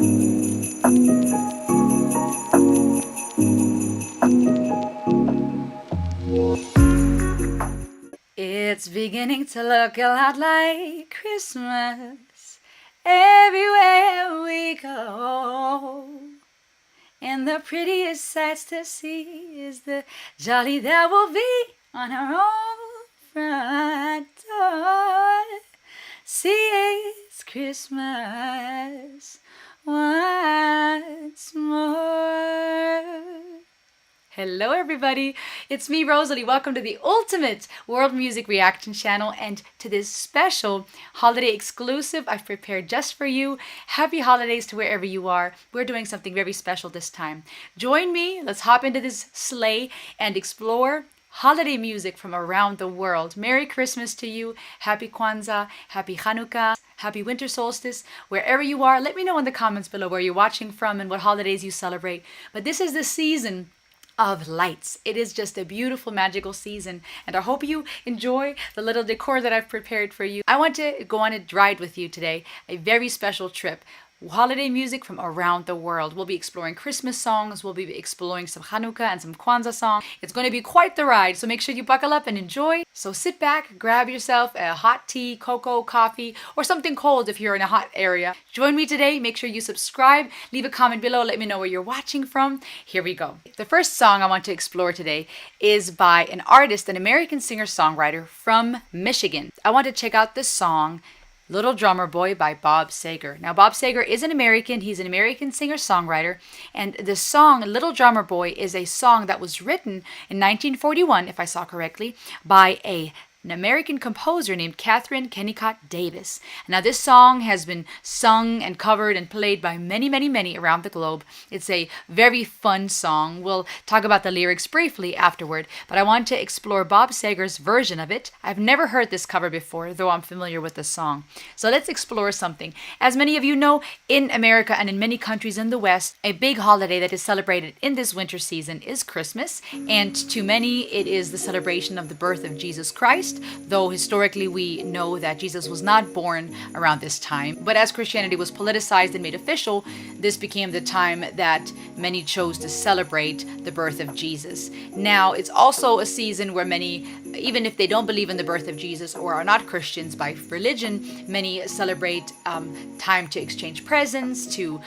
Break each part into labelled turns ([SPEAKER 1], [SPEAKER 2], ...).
[SPEAKER 1] It's beginning to look a lot like Christmas everywhere we go. And the prettiest sights to see is the jolly that will be on our own front door. See, it's Christmas once more. Hello everybody, it's me Rosalie. Welcome to the ultimate world music reaction channel and to this special holiday exclusive I've prepared just for you. Happy holidays to wherever you are. We're doing something very special this time. Join me, let's hop into this sleigh and explore holiday music from around the world. Merry Christmas to you, Happy Kwanzaa, Happy Hanukkah, Happy Winter Solstice. Wherever you are, let me know in the comments below where you're watching from and what holidays you celebrate. But this is the season of lights. It is just a beautiful, magical season, and I hope you enjoy the little decor that I've prepared for you. I want to go on a ride with you today, a very special trip. Holiday music from around the world. We'll be exploring Christmas songs, we'll be exploring some Hanukkah and some Kwanzaa songs. It's going to be quite the ride, so make sure you buckle up and enjoy. So sit back, grab yourself a hot tea, cocoa, coffee, or something cold if you're in a hot area. Join me today, make sure you subscribe, leave a comment below, let me know where you're watching from. Here we go. The first song I want to explore today is by an artist, an American singer-songwriter from Michigan. I want to check out this song, Little Drummer Boy by Bob Seger. Now, Bob Seger is an American. He's an American singer-songwriter. And the song Little Drummer Boy is a song that was written in 1941, if I saw correctly, by an American composer named Catherine Kennicott Davis. Now, this song has been sung and covered and played by many around the globe. It's a very fun song. We'll talk about the lyrics briefly afterward, but I want to explore Bob Seger's version of it. I've never heard this cover before, though I'm familiar with the song. So let's explore something. As many of you know, in America and in many countries in the West, a big holiday that is celebrated in this winter season is Christmas, and to many it is the celebration of the birth of Jesus Christ, though historically we know that Jesus was not born around this time. But as Christianity was politicized and made official, this became the time that many chose to celebrate the birth of Jesus. Now, it's also a season where many, even if they don't believe in the birth of Jesus or are not Christians by religion, many celebrate time to exchange presents, to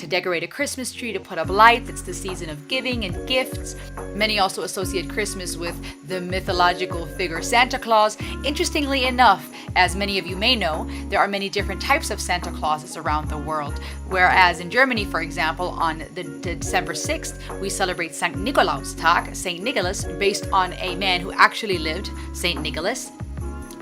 [SPEAKER 1] decorate a Christmas tree, to put up lights. It's the season of giving and gifts. Many also associate Christmas with the mythological figure Santa Claus. Interestingly enough, as many of you may know, there are many different types of Santa Clauses around the world. Whereas in Germany, for example, on the December 6th, we celebrate St. Nikolaustag, St. Nicholas, based on a man who actually lived, St. Nicholas.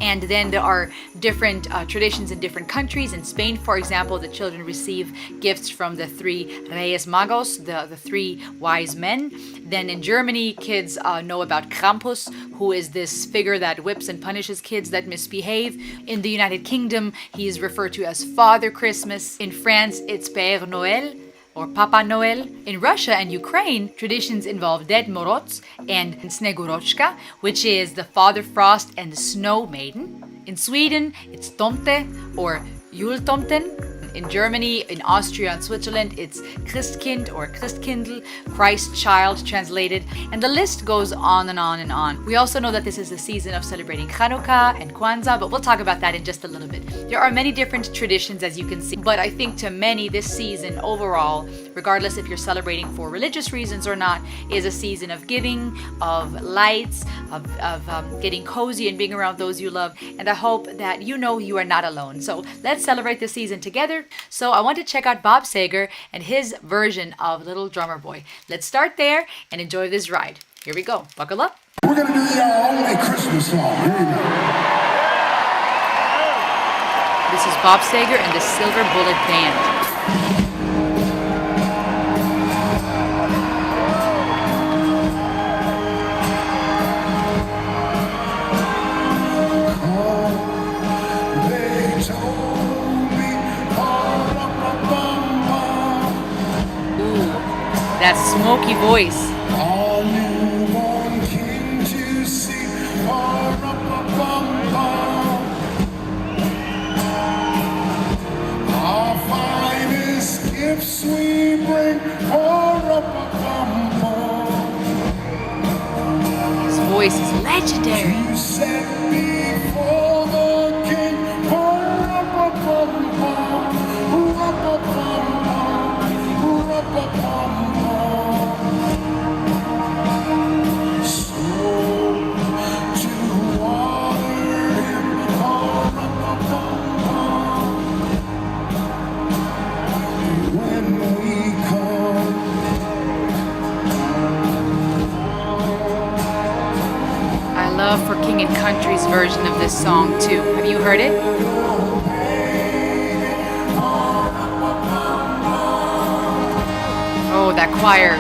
[SPEAKER 1] And then there are different traditions in different countries. In Spain, for example, the children receive gifts from the three Reyes Magos, the three wise men. Then in Germany, kids know about Krampus, who is this figure that whips and punishes kids that misbehave. In the United Kingdom, he is referred to as Father Christmas. In France, it's Père Noël, or Papa Noel. In Russia and Ukraine, traditions involve Ded Moroz and Snegurochka, which is the Father Frost and the Snow Maiden. In Sweden, it's Tomte or Jultomten. In Germany, in Austria and Switzerland, it's Christkind or Christkindl, Christ Child translated, and the list goes on and on and on. We also know that this is the season of celebrating Hanukkah and Kwanzaa, but we'll talk about that in just a little bit. There are many different traditions, as you can see, but I think to many this season overall, regardless if you're celebrating for religious reasons or not, is a season of giving, of lights, of getting cozy and being around those you love, and I hope that you know you are not alone. So let's celebrate this season together. So I want to check out Bob Seger and his version of Little Drummer Boy. Let's start there and enjoy this ride. Here we go. Buckle up.
[SPEAKER 2] We're going to do a Christmas song. Here we go.
[SPEAKER 1] This is Bob Seger and the Silver Bullet Band. That smoky voice.
[SPEAKER 2] All newborn king to see, our finest gift. gifts we bring.
[SPEAKER 1] His voice is legendary.
[SPEAKER 2] You set before the king.
[SPEAKER 1] I love For King and Country's version of this song too. Have you heard it? Oh, that choir.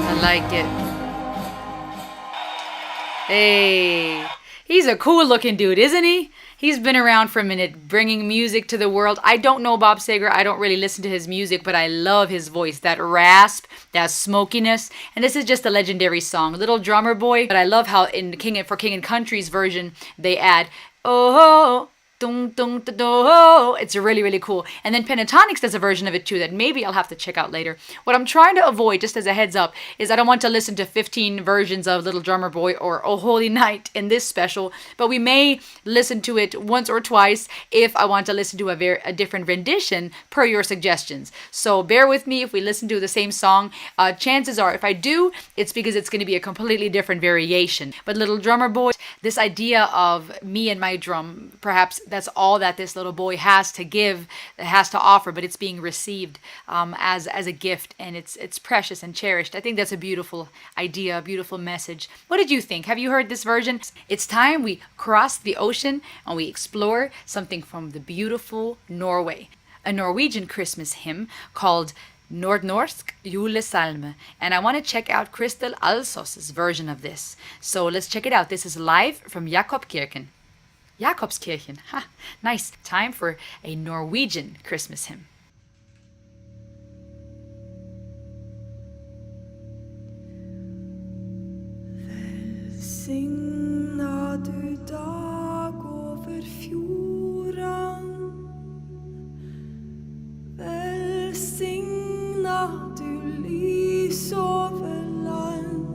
[SPEAKER 1] I like it. Hey, he's a cool looking dude, isn't he? He's been around for a minute, bringing music to the world. I don't know Bob Seger. I don't really listen to his music, but I love his voice, that rasp, that smokiness. And this is just a legendary song, Little Drummer Boy. But I love how in For King and Country's version, they add, oh, dun, dun, dun, dun. It's really, really cool. And then Pentatonics does a version of it too that maybe I'll have to check out later. What I'm trying to avoid, just as a heads up, is I don't want to listen to 15 versions of Little Drummer Boy or Oh Holy Night in this special, but we may listen to it once or twice if I want to listen to a different rendition per your suggestions. So bear with me if we listen to the same song. Chances are, if I do, it's because it's going to be a completely different variation. But Little Drummer Boy, this idea of me and my drum, perhaps that's all that this little boy has to give, has to offer, but it's being received as a gift, and it's precious and cherished. I think that's a beautiful idea, a beautiful message. What did you think? Have you heard this version? It's time we cross the ocean and we explore something from the beautiful Norway. A Norwegian Christmas hymn called Nordnorsk julesalme, and I want to check out Crystal Alsos's version of this. So let's check it out. This is live from Jakobkirken. Jakobskirchen. Ha, nice. Time for a Norwegian Christmas hymn.
[SPEAKER 3] Velsigna du dag over fjorden. Velsigna du lys over land.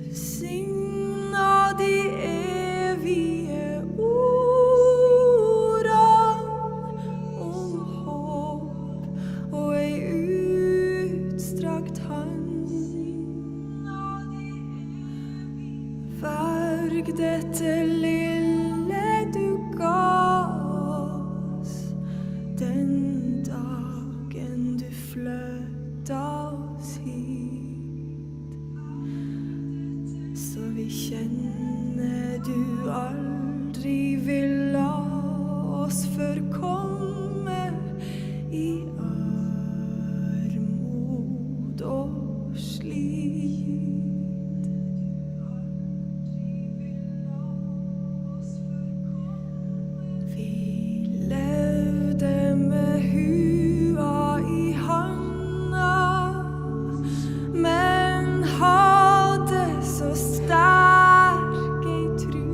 [SPEAKER 3] Velsigna de evige orda om håp og ei utstrakt hand. Verg dette lille du ga oss den dagen du flytta oss hit. Så vi kjenner du aldri vil la oss forkomme i armod og slit. Vi levde med hua i handa, men hadde så sterk ei tru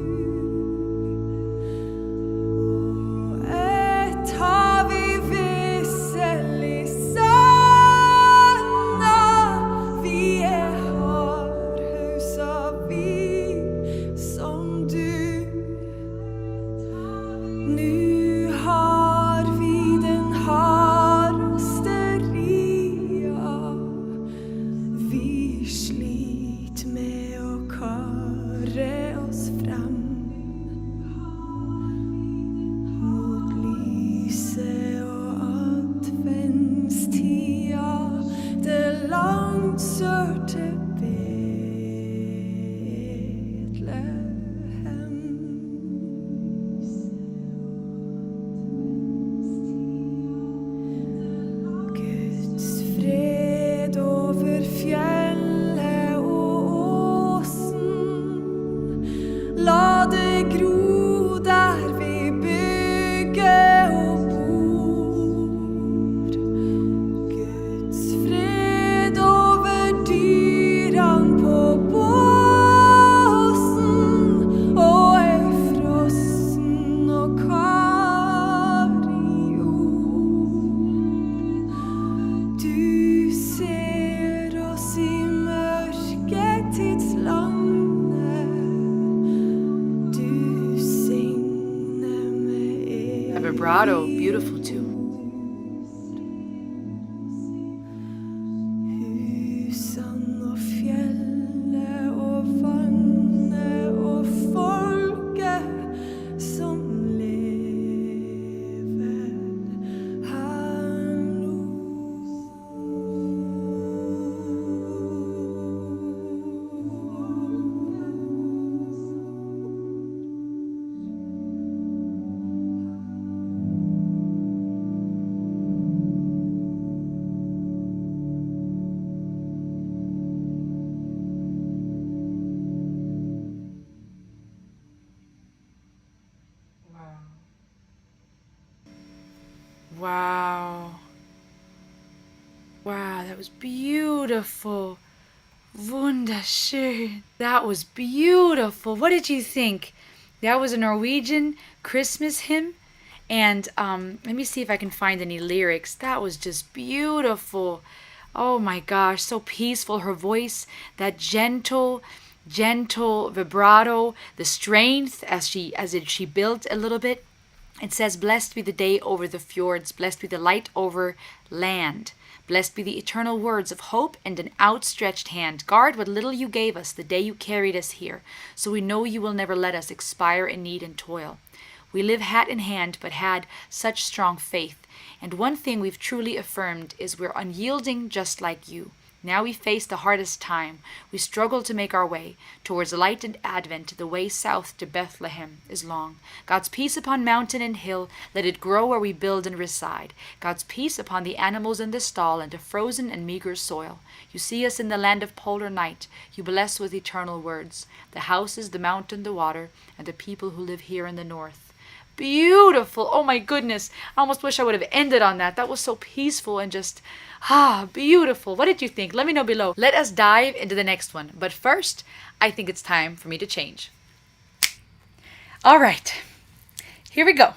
[SPEAKER 1] vibrato, beautiful too.
[SPEAKER 3] Husan og fjellet og vannet og folket som lever her nå.
[SPEAKER 1] Wow. Wow, that was beautiful. Wunderschön. That was beautiful. What did you think? That was a Norwegian Christmas hymn. And let me see if I can find any lyrics. That was just beautiful. Oh my gosh, so peaceful. Her voice, that gentle vibrato, the strength as she built a little bit. It says, blessed be the day over the fjords, blessed be the light over land. Blessed be the eternal words of hope and an outstretched hand. Guard what little you gave us the day you carried us here, so we know you will never let us expire in need and toil. We live hat in hand, but had such strong faith. And one thing we've truly affirmed is we're unyielding just like you. Now we face the hardest time. We struggle to make our way towards light and advent. The way south to Bethlehem is long. God's peace upon mountain and hill. Let it grow where we build and reside. God's peace upon the animals in the stall and the frozen and meager soil. You see us in the land of polar night. You bless with eternal words. The houses, the mountain, the water, and the people who live here in the north. Beautiful. Oh my goodness. I almost wish I would have ended on that. That was so peaceful and just, beautiful. What did you think? Let me know below. Let us dive into the next one. But first, I think it's time for me to change. All right. Here we go.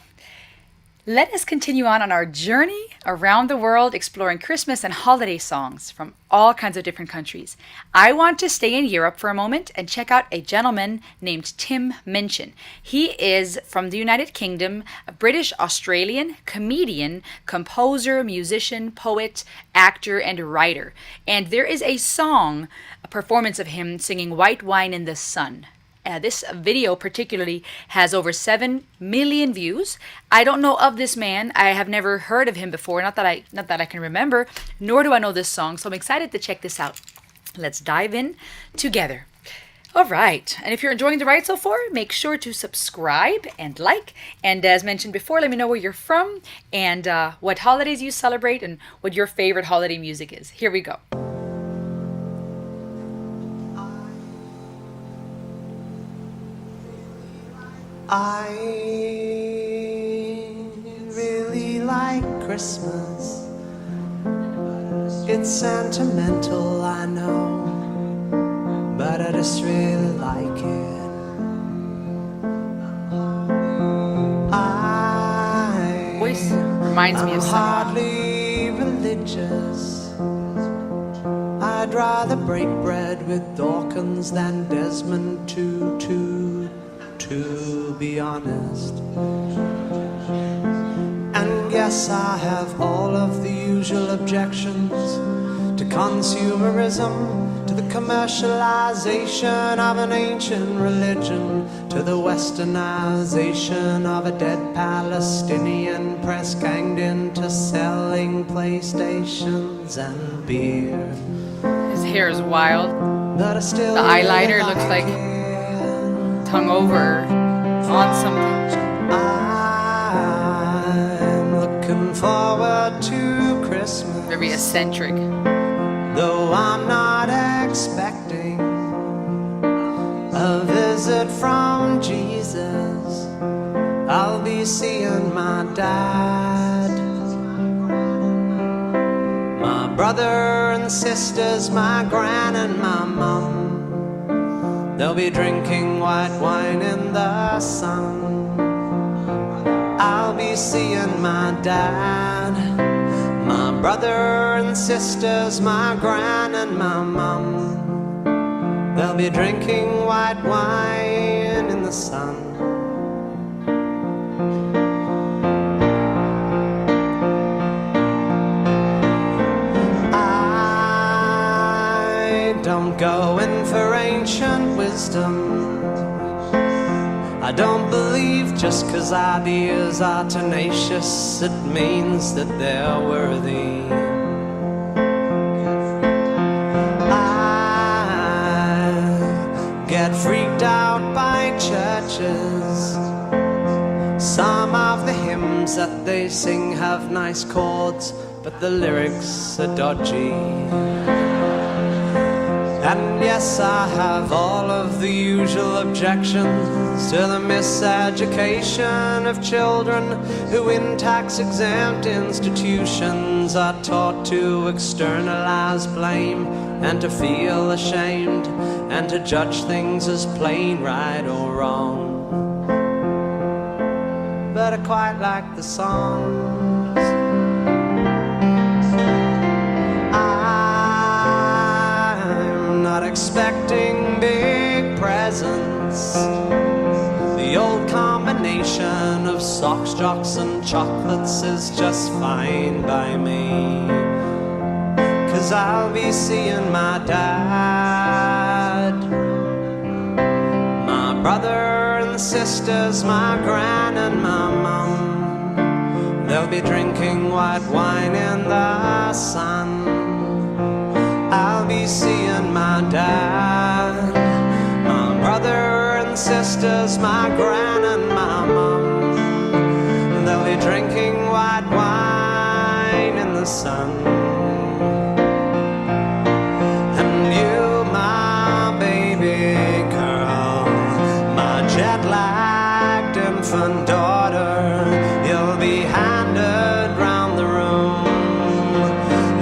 [SPEAKER 1] Let us continue on our journey around the world exploring Christmas and holiday songs from all kinds of different countries. I want to stay in Europe for a moment and check out a gentleman named Tim Minchin. He is from the United Kingdom, a British-Australian comedian, composer, musician, poet, actor, and writer. And there is a song, a performance of him singing White Wine in the Sun. This video particularly has over 7 million views. I don't know of this man. I have never heard of him before. Not that I can remember, nor do I know this song. So I'm excited to check this out. Let's dive in together. All right. And if you're enjoying the ride so far, make sure to subscribe and like. And as mentioned before, let me know where you're from and what holidays you celebrate and what your favorite holiday music is. Here we go.
[SPEAKER 4] I really like Christmas. It's sentimental, I know, but I just really like it.
[SPEAKER 1] Voice reminds me of
[SPEAKER 4] I'm
[SPEAKER 1] summer.
[SPEAKER 4] hardly religious. I'd rather break bread with Dawkins than Desmond Tutu, to be honest. And yes, I have all of the usual objections to consumerism, to the commercialization of an ancient religion, to the westernization of a dead Palestinian press ganged into selling PlayStations and beer.
[SPEAKER 1] His hair is wild.
[SPEAKER 4] But I still
[SPEAKER 1] The eyeliner
[SPEAKER 4] really
[SPEAKER 1] looks like
[SPEAKER 4] it.
[SPEAKER 1] tongue over on something.
[SPEAKER 4] I'm looking forward to Christmas,
[SPEAKER 1] Very eccentric.
[SPEAKER 4] though I'm not expecting a visit from Jesus. I'll be seeing my dad, my brother and sisters, my gran and my mum. They'll be drinking white wine in the sun. I'll be seeing my dad, my brother and sisters, my gran and my mum. They'll be drinking white wine in the sun. I don't believe just 'cause ideas are tenacious, it means that they're worthy. I get freaked out by churches. Some of the hymns that they sing have nice chords, but the lyrics are dodgy. And yes, I have all of the usual objections to the miseducation of children who in tax-exempt institutions are taught to externalize blame and to feel ashamed and to judge things as plain right or wrong. But I quite like the songs. Not expecting big presents. The old combination of socks, jocks and chocolates is just fine by me. 'Cause I'll be seeing my dad, my brother and sisters, my gran and my mum. They'll be drinking white wine in the sun. I'll be seeing my dad, my brother and sisters, my gran and my mum. They'll be drinking white wine in the sun. And you, my baby girl, my jet-lagged infant daughter, you'll be handed round the room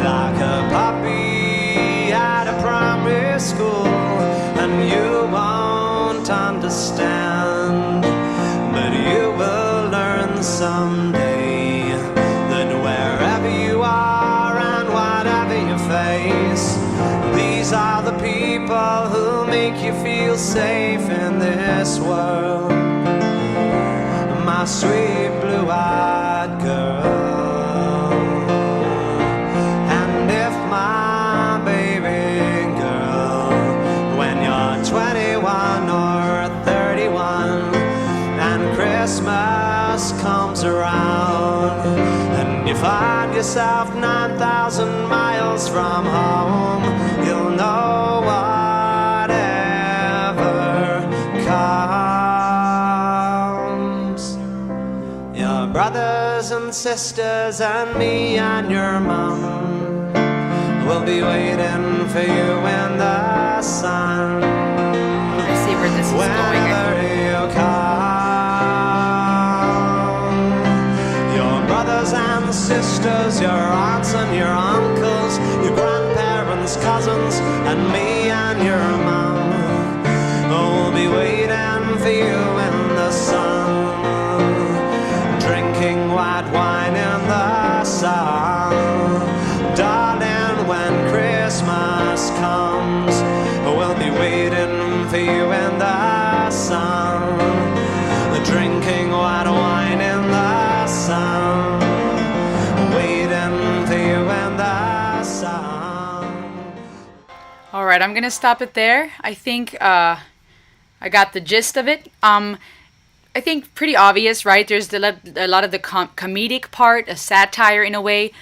[SPEAKER 4] like a puppy at a primary school, and you won't understand, but you will learn someday that wherever you are and whatever you face, these are the people who make you feel safe in this world. My sweet blue-eyed girl, and if my baby girl, when you're 21 or 31 and Christmas comes around and you find yourself 9,000 miles from home, you'll know whatever comes. Your brothers and sisters and me and your mom will be waiting for you in the sun.
[SPEAKER 1] I see where this is going.
[SPEAKER 4] Whenever you come, your brothers and sisters, your aunts and your uncles, your grandparents, cousins, and me and your mom will be waiting for you in the sun, drinking white wine in the sun. Darling, when Christmas comes, we'll be waiting for you in the sun, drinking white wine in the sun, waiting for you in the sun.
[SPEAKER 1] All right, I'm gonna stop it there. I think I got the gist of it. I think pretty obvious, right? There's a lot of the comedic part, a satire in a way,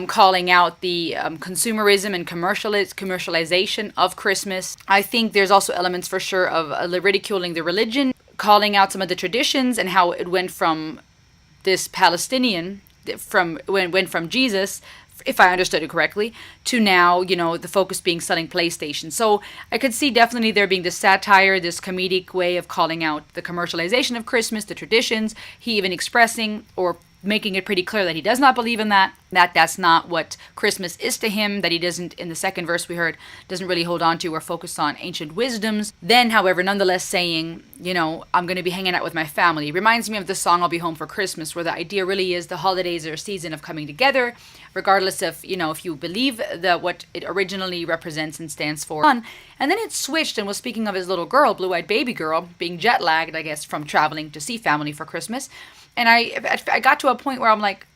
[SPEAKER 1] calling out the consumerism and commercialization of Christmas. I think there's also elements for sure of ridiculing the religion, calling out some of the traditions and how it went from this Palestinian, went from Jesus, if I understood it correctly, to now, the focus being selling PlayStation. So I could see definitely there being this satire, this comedic way of calling out the commercialization of Christmas, the traditions. He even expressing or making it pretty clear that he does not believe in that's not what Christmas is to him, that he doesn't, in the second verse we heard, doesn't really hold on to or focus on ancient wisdoms. Then, however, nonetheless saying, I'm going to be hanging out with my family. Reminds me of the song I'll Be Home for Christmas, where the idea really is the holidays are a season of coming together, regardless of, if you believe that what it originally represents and stands for. And then it switched and was speaking of his little girl, blue-eyed baby girl, being jet-lagged, I guess, from traveling to see family for Christmas. And I got to a point where I'm like,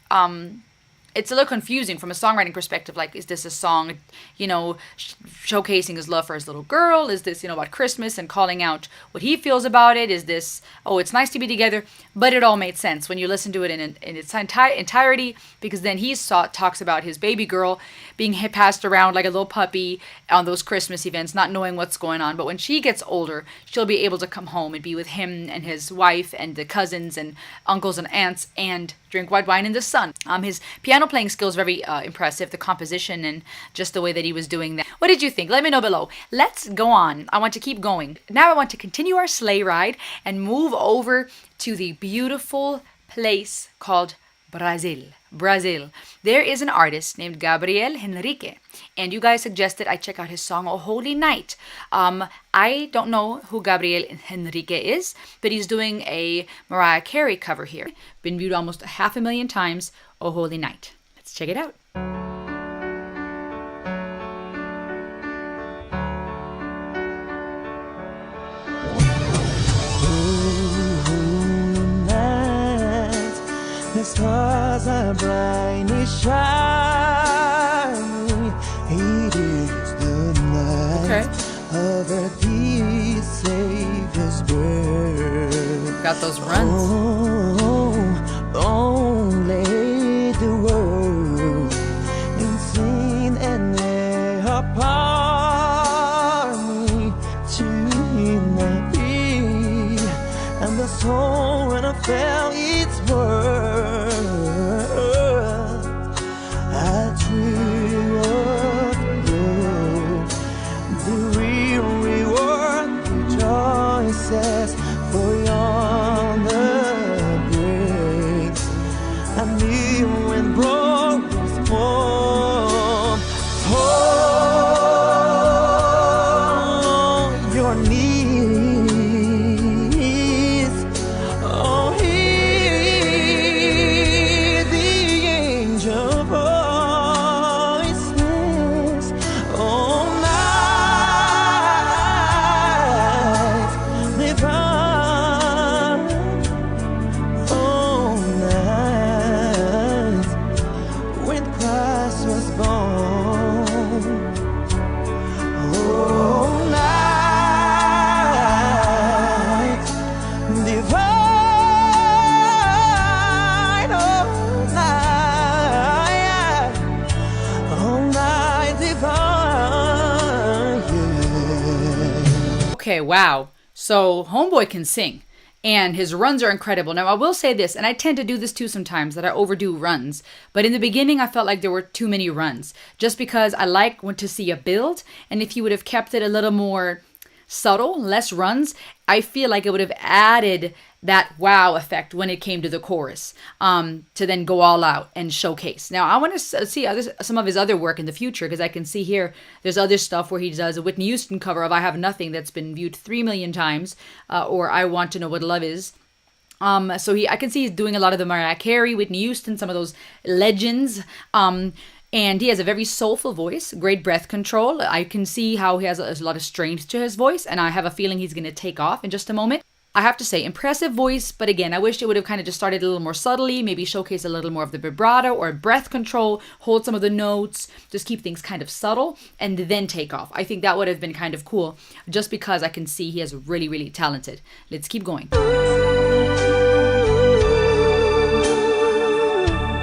[SPEAKER 1] it's a little confusing from a songwriting perspective. Like, is this a song, showcasing his love for his little girl? Is this, about Christmas and calling out what he feels about it? Is this, oh, it's nice to be together? But it all made sense when you listen to it in its entirety, because then he talks about his baby girl being passed around like a little puppy on those Christmas events, not knowing what's going on. But when she gets older, she'll be able to come home and be with him and his wife and the cousins and uncles and aunts and drink white wine in the sun. His piano playing skills very impressive, the composition and just the way that he was doing that. What did you think? Let me know below. Let's go on. I want to keep going. Now I want to continue our sleigh ride and move over to the beautiful place called Brazil. There is an artist named Gabrielle Henrique, and you guys suggested I check out his song "Oh Holy Night." I don't know who Gabrielle Henrique is, but he's doing a Mariah Carey cover here. Been viewed almost 500,000 times. "Oh Holy Night." Let's check it out.
[SPEAKER 3] The stars are brightly shining. It is the night of our dear Savior's birth.
[SPEAKER 1] Got those runs.
[SPEAKER 3] Oh, only the world in sin and their party to him be, and the soul when I felt its worth. For yonder breaks, and me when broke was home. Oh, your knees. Oh, hear the angel voices. Oh, night divine.
[SPEAKER 1] Okay, wow. So Homeboy can sing, and his runs are incredible. Now, I will say this, and I tend to do this too sometimes, that I overdo runs. But in the beginning, I felt like there were too many runs, just because I like to see a build, and if you would have kept it a little more subtle, less runs, I feel like it would have added that wow effect when it came to the chorus, to then go all out and showcase. Now, I want to see some of his other work in the future, because I can see here there's other stuff where he does a Whitney Houston cover of "I Have Nothing" that's been viewed 3 million times, or "I Want to Know What Love Is." So I can see he's doing a lot of the Mariah Carey, Whitney Houston, some of those legends. And he has a very soulful voice, great breath control. I can see how he has a lot of strength to his voice, and I have a feeling he's going to take off in just a moment. I have to say, impressive voice, but again, I wish it would have kind of just started a little more subtly, maybe showcase a little more of the vibrato or breath control, hold some of the notes, just keep things kind of subtle, and then take off. I think that would have been kind of cool, just because I can see he is really, really talented. Let's keep going.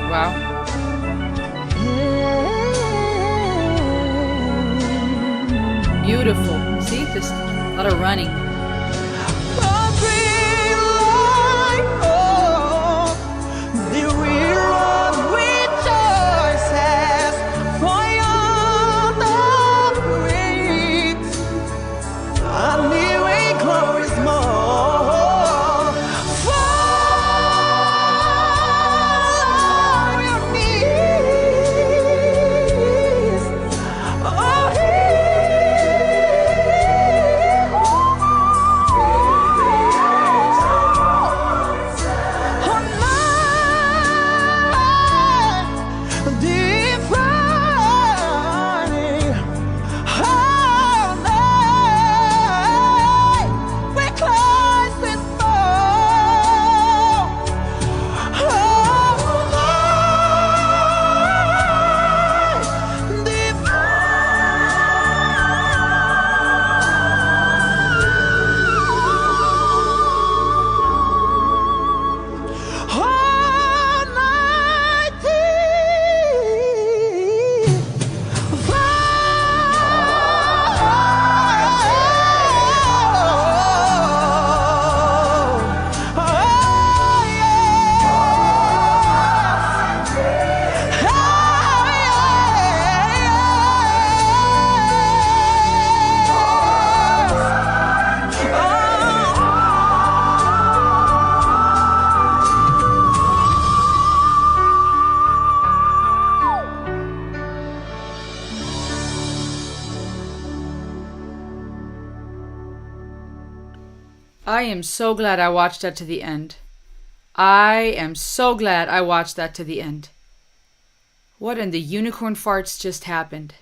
[SPEAKER 1] Wow. Beautiful. See, just a lot of running. I am so glad I watched that to the end. I am so glad I watched that to the end. What in the unicorn farts just happened?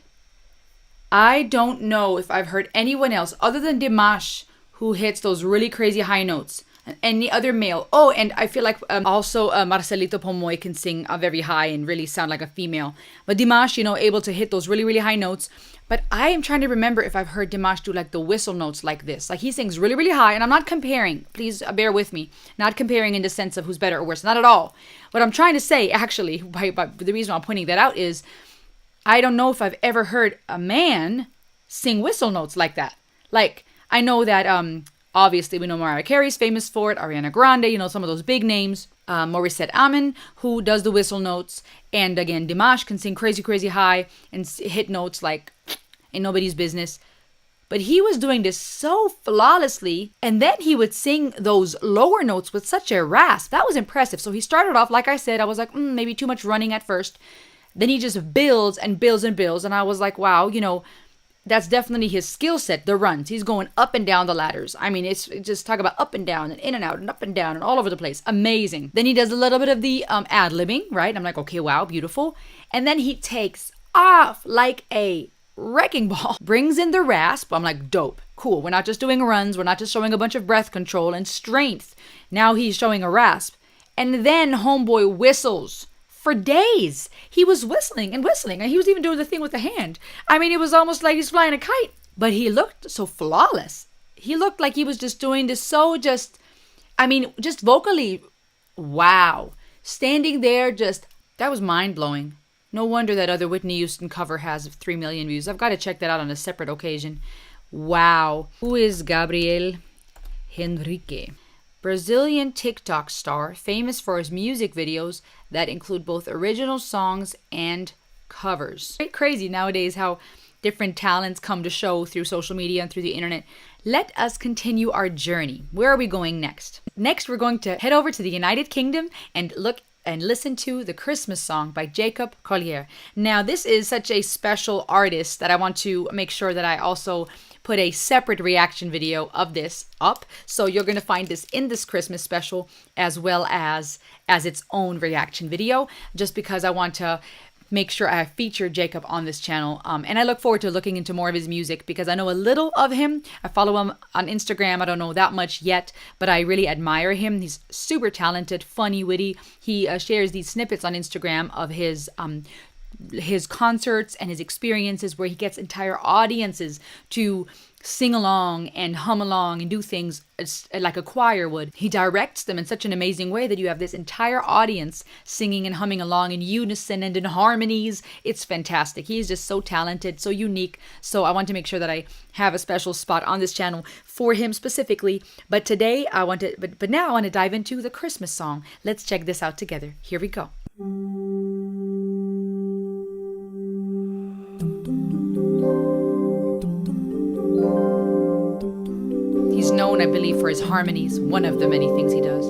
[SPEAKER 1] I don't know if I've heard anyone else other than Dimash who hits those really crazy high notes. Any other male. Oh, and I feel like also Marcelito Pomoy can sing very high and really sound like a female. But Dimash, able to hit those really, really high notes. But I am trying to remember if I've heard Dimash do like the whistle notes like this. Like he sings really, really high. And I'm not comparing. Please bear with me. Not comparing in the sense of who's better or worse. Not at all. What I'm trying to say, actually, by the reason I'm pointing that out is I don't know if I've ever heard a man sing whistle notes like that. Like, I know that obviously we know Mariah Carey's famous for it, Ariana Grande, some of those big names. Morissette Amin, who does the whistle notes. And again, Dimash can sing crazy, crazy high and hit notes like ain't nobody's business. But he was doing this so flawlessly. And then he would sing those lower notes with such a rasp. That was impressive. So he started off, like I said, I was like, maybe too much running at first. Then he just builds and builds and builds. And I was like, wow, that's definitely his skill set, the runs. He's going up and down the ladders. I mean, it's just talk about up and down and in and out and up and down and all over the place. Amazing. Then he does a little bit of the ad-libbing, right? I'm like, okay, wow, beautiful. And then he takes off like a wrecking ball. Brings in the rasp. I'm like, dope. Cool. We're not just doing runs. We're not just showing a bunch of breath control and strength. Now he's showing a rasp. And then homeboy whistles. For days, he was whistling and whistling. And he was even doing the thing with the hand. I mean, it was almost like he's flying a kite. But he looked so flawless. He looked like he was just doing this just vocally. Wow. Standing there that was mind-blowing. No wonder that other Whitney Houston cover has 3 million views. I've got to check that out on a separate occasion. Wow. Who is Gabrielle? Henrique. Brazilian TikTok star, famous for his music videos that include both original songs and covers. It's crazy nowadays how different talents come to show through social media and through the internet. Let us continue our journey. Where are we going next? Next, we're going to head over to the United Kingdom and look and listen to the Christmas song by Jacob Collier. Now, this is such a special artist that I want to make sure that I also put a separate reaction video of this up. So you're going to find this in this Christmas special as well as its own reaction video, just because I want to make sure I feature Jacob on this channel. And I look forward to looking into more of his music because I know a little of him. I follow him on Instagram. I don't know that much yet, but I really admire him. He's super talented, funny, witty. He shares these snippets on Instagram of his concerts and his experiences where he gets entire audiences to sing along and hum along and do things like a choir would. He directs them in such an amazing way that you have this entire audience singing and humming along in unison and in harmonies. It's fantastic. He's just so talented, so unique. So I want to make sure that I have a special spot on this channel for him specifically. But today I want to, but now I want to dive into the Christmas song. Let's check this out together. Here we go. He's known, I believe, for his harmonies, one of the many things he does.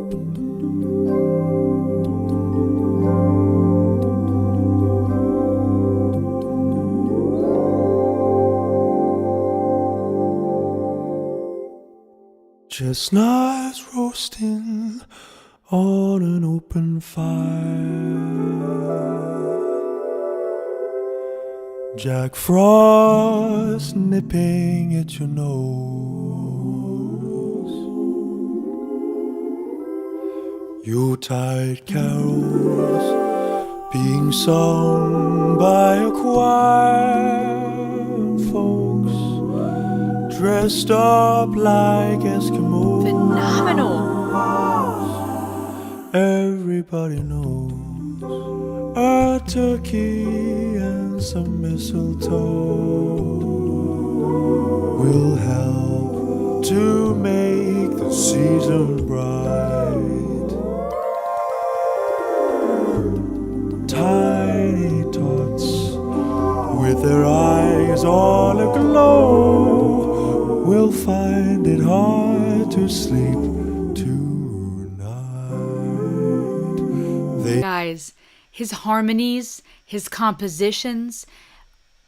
[SPEAKER 2] Chestnuts roasting on an open fire, Jack Frost nipping at your nose, Yuletide carols being sung by a choir of folks dressed up like Eskimos.
[SPEAKER 1] Phenomenal.
[SPEAKER 2] Everybody knows a turkey and some mistletoe will help to make the season bright. Tiny tots with their eyes all aglow will find it hard to sleep tonight.
[SPEAKER 1] Guys, his harmonies, his compositions,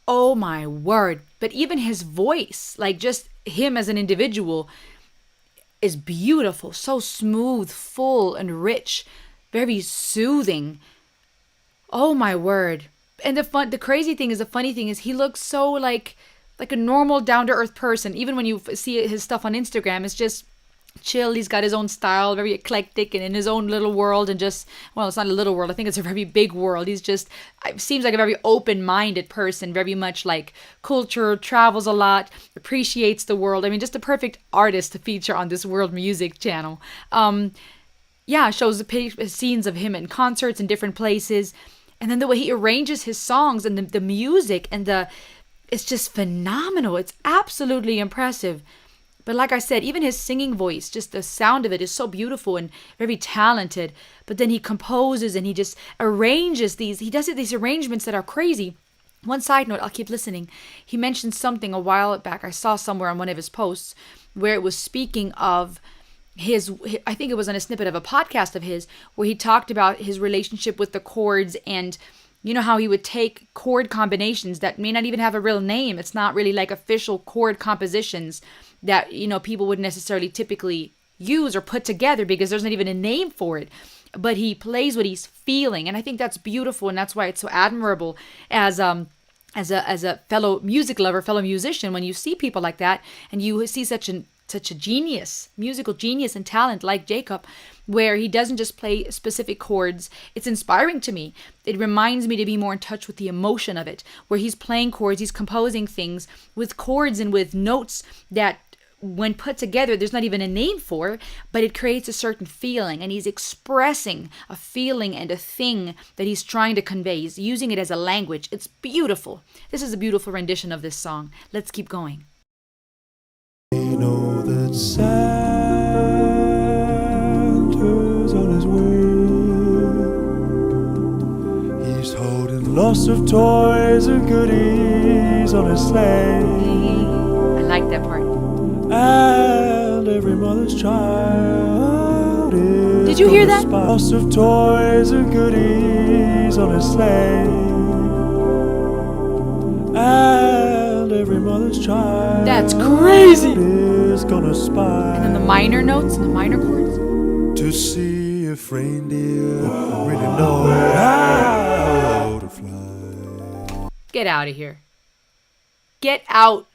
[SPEAKER 1] oh my word. But even his voice, like just him as an individual, is beautiful, so smooth, full, and rich, very soothing. Oh my word. And the crazy thing is, the funny thing is, he looks so like a normal down to earth person. Even when you see his stuff on Instagram, it's just chill. He's got his own style, very eclectic and in his own little world, and just, well, it's not a little world, I think it's a very big world. He's just seems like a very open-minded person, very much like culture, travels a lot, appreciates the world. I mean, just the perfect artist to feature on this world music channel. Yeah, shows the scenes of him in concerts in different places, and then the way he arranges his songs and the music and it's just phenomenal. It's absolutely impressive. But like I said, even his singing voice, just the sound of it is so beautiful and very talented. But then he composes and he just arranges these arrangements that are crazy. One side note, I'll keep listening. He mentioned something a while back, I saw somewhere on one of his posts, where it was speaking of I think it was on a snippet of a podcast of his, where he talked about his relationship with the chords, and you know how he would take chord combinations that may not even have a real name. It's not really like official chord compositions that, you know, people would necessarily typically use or put together because there's not even a name for it. But he plays what he's feeling, and I think that's beautiful, and that's why it's so admirable as a fellow music lover, fellow musician, when you see people like that and you see such a genius, musical genius and talent like Jacob, where he doesn't just play specific chords. It's inspiring to me. It reminds me to be more in touch with the emotion of it, where he's playing chords, he's composing things with chords and with notes that when put together, there's not even a name for, but it creates a certain feeling, and he's expressing a feeling and a thing that he's trying to convey. He's using it as a language. It's beautiful. This is a beautiful rendition of this song. Let's keep going.
[SPEAKER 2] We know that Santa's on his way. He's holding lots of toys and goodies on his sleigh.
[SPEAKER 1] I like that part.
[SPEAKER 2] And every mother's child is
[SPEAKER 1] Did you hear that?
[SPEAKER 2] Lots of toys and goodies on his sleigh. And every mother's child
[SPEAKER 1] That's crazy.
[SPEAKER 2] is gonna spy.
[SPEAKER 1] And then the minor notes and the minor chords.
[SPEAKER 2] To see if reindeer really know how to fly.
[SPEAKER 1] Get out of here. Get out.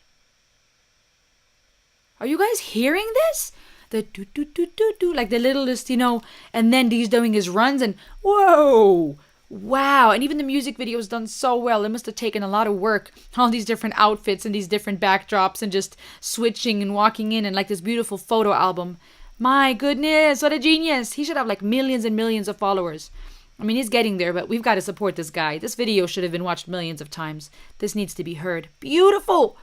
[SPEAKER 1] Are you guys hearing this? The do do do do do, like the littlest, you know, and then he's doing his runs and whoa. Wow, and even the music video is done so well. It must have taken a lot of work, all these different outfits and these different backdrops and just switching and walking in and like this beautiful photo album. My goodness, what a genius. He should have like millions and millions of followers. I mean, he's getting there, but we've got to support this guy. This video should have been watched millions of times. This needs to be heard. Beautiful.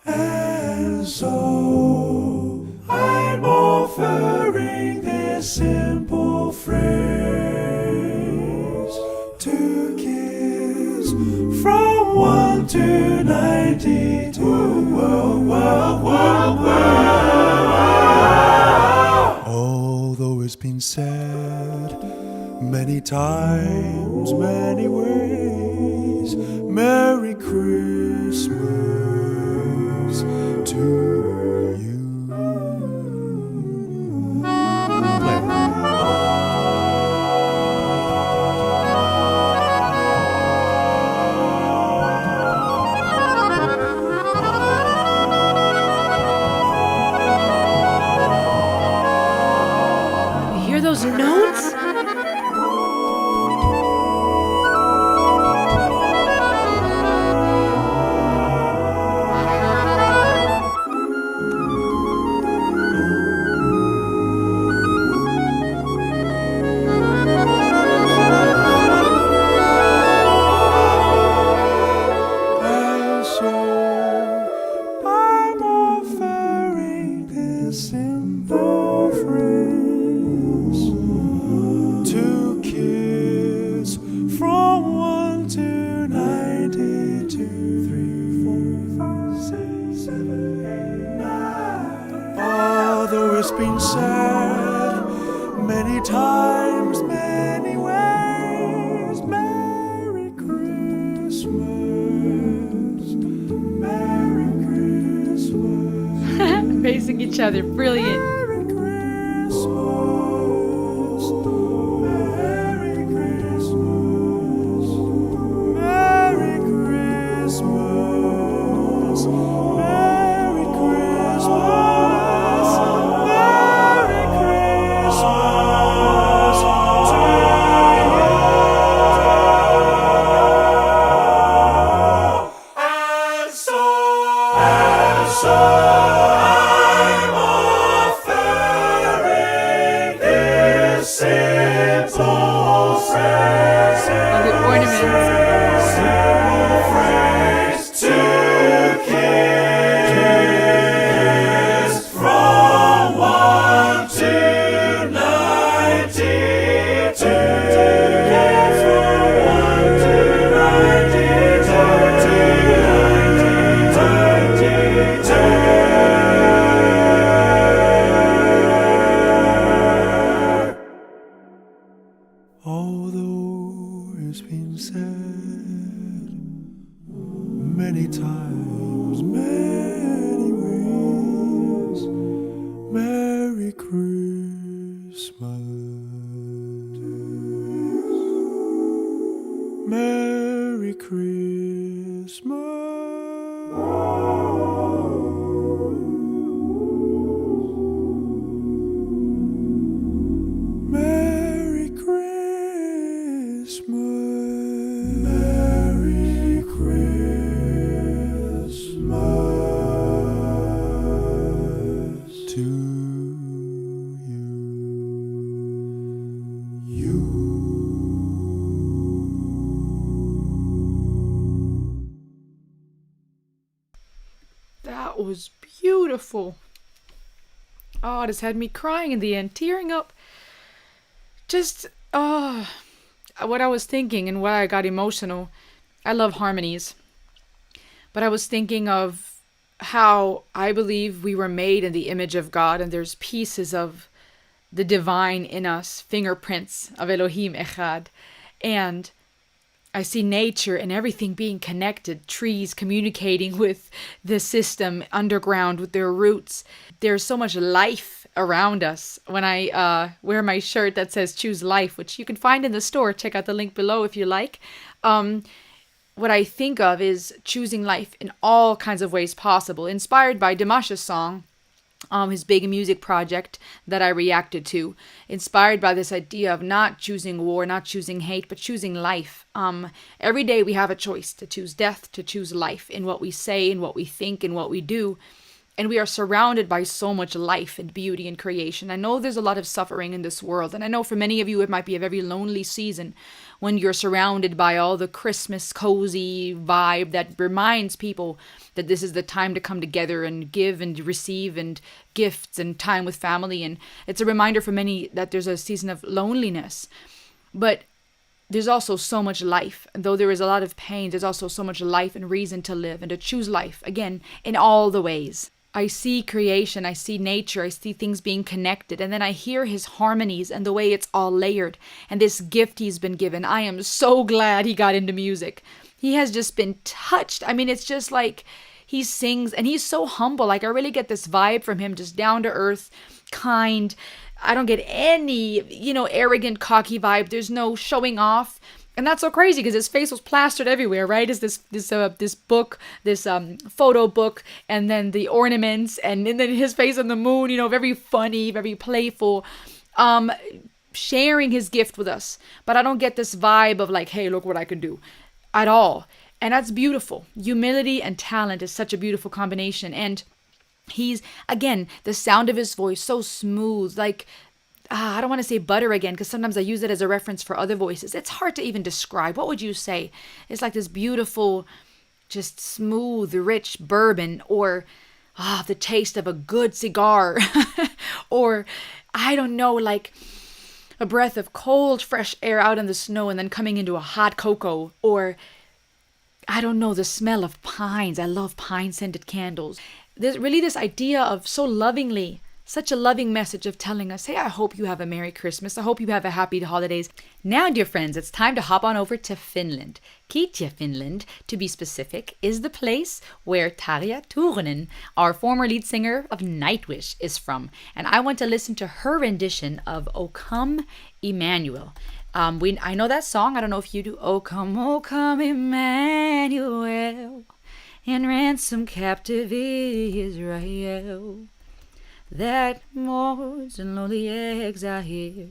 [SPEAKER 2] And so I'm offering this simple phrase to kids from 1 to 92. Although it's been said many times, many ways, Merry Christmas to you.
[SPEAKER 1] You hear those notes?
[SPEAKER 2] And so I'm offering this simple phrase to kids from 1 to 92. 3, 4, 5, 6, 7, 8, 9. Although it's been said many times, many ways, Merry Christmas, Merry Christmas.
[SPEAKER 1] Basically. praising each other. Brilliant.
[SPEAKER 2] Merry Christmas. Merry Christmas. Merry Christmas. Merry Christmas. Merry Christmas to you. And so I'm offering this simple phrase.
[SPEAKER 1] All the ornaments.
[SPEAKER 2] Simple phrase to kiss from 1 to 92. From 1 to 92. Although it's been said many times, many ways, Merry Christmas. Merry Christmas. Merry Christmas. Merry Christmas to you.
[SPEAKER 1] That was beautiful. Oh, this had me crying in the end, tearing up. Just, what I was thinking and why I got emotional. I love harmonies. But I was thinking of how I believe we were made in the image of God, and there's pieces of the divine in us, fingerprints of Elohim Echad. And I see nature and everything being connected, trees communicating with the system underground with their roots. There's so much life around us. When I wear my shirt that says Choose Life, which you can find in the store, check out the link below if you like. What I think of is choosing life in all kinds of ways possible, inspired by Dimash's song, his big music project that I reacted to, inspired by this idea of not choosing war, not choosing hate, but choosing life. Every day we have a choice to choose death, to choose life in what we say, in what we think, in what we do. And we are surrounded by so much life and beauty and creation. I know there's a lot of suffering in this world. And I know for many of you, it might be a very lonely season when you're surrounded by all the Christmas cozy vibe that reminds people that this is the time to come together and give and receive and gifts and time with family. And it's a reminder for many that there's a season of loneliness. But there's also so much life. And though there is a lot of pain, there's also so much life and reason to live and to choose life, again, in all the ways. I see creation, I see nature, I see things being connected, and then I hear his harmonies and the way it's all layered, and this gift he's been given. I am so glad he got into music. He has just been touched. I mean, it's just like he sings, and he's so humble. Like, I really get this vibe from him, just down to earth, kind. I don't get any, arrogant, cocky vibe. There's no showing off. And that's so crazy because his face was plastered everywhere, right? Is this book, this photo book, and then the ornaments, and then his face on the moon, very funny, very playful, sharing his gift with us. But I don't get this vibe of like, hey, look what I can do at all. And that's beautiful. Humility and talent is such a beautiful combination. And he's, again, the sound of his voice, so smooth, like, I don't want to say butter again because sometimes I use it as a reference for other voices. It's hard to even describe. What would you say? It's like this beautiful, just smooth, rich bourbon, or the taste of a good cigar, or I don't know, like a breath of cold, fresh air out in the snow and then coming into a hot cocoa, or I don't know, the smell of pines. I love pine-scented candles. There's really this idea of so lovingly Such a loving message of telling us, hey, I hope you have a Merry Christmas. I hope you have a happy holidays. Now, dear friends, it's time to hop on over to Finland. Kitja, Finland, to be specific, is the place where Tarja Turunen, our former lead singer of Nightwish, is from. And I want to listen to her rendition of O Come, Emmanuel. I know that song. I don't know if you do. O come, Emmanuel, and ransom captive Israel, that mourns in lonely exile here,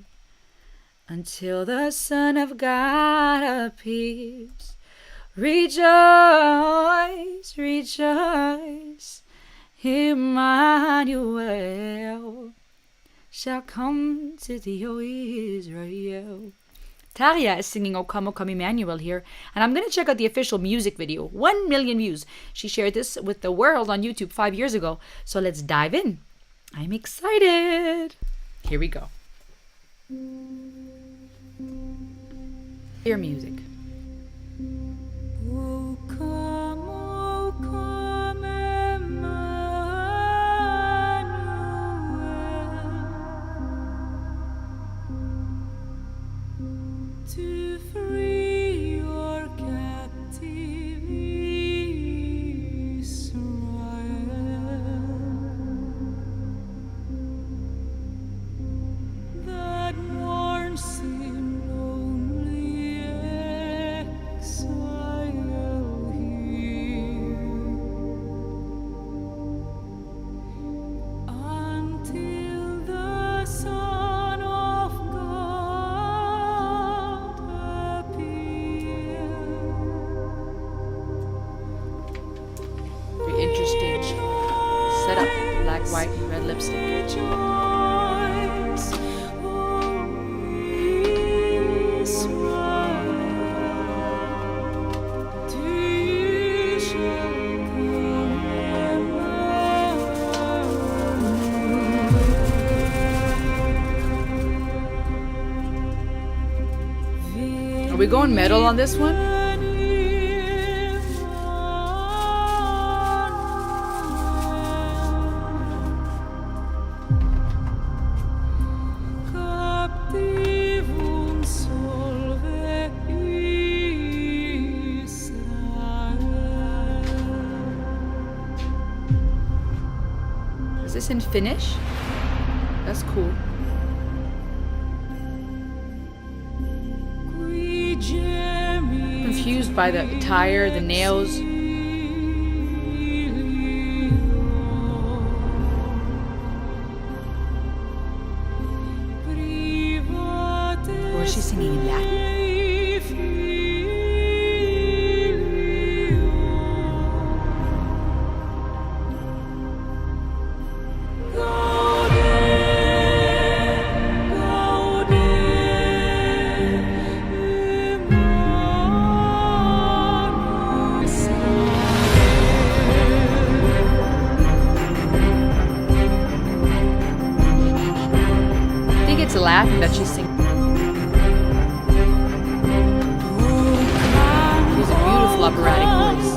[SPEAKER 1] until the Son of God appears. Rejoice, rejoice, Emmanuel shall come to thee, O Israel. Tarja is singing O Come, Emmanuel here, and I'm going to check out the official music video. 1 million views. She shared this with the world on YouTube 5 years ago. So let's dive in. I'm excited. Here we go. Your music.
[SPEAKER 5] O come, Emmanuel, to free your captive Israel, that mourns in lonely exile here, until the Son of God appear.
[SPEAKER 1] Very interesting setup. Black, white, and red lipstick.
[SPEAKER 5] Rejoice, O Israel, to you shall come Emmanuel.
[SPEAKER 1] Are we going metal on this one?
[SPEAKER 5] Captivum solve Israel.
[SPEAKER 1] Is this in Finnish? That's cool. Confused by the attire, the nails. Or is she singing in Latin? I think it's Latin that she's singing. She's a beautiful operatic voice.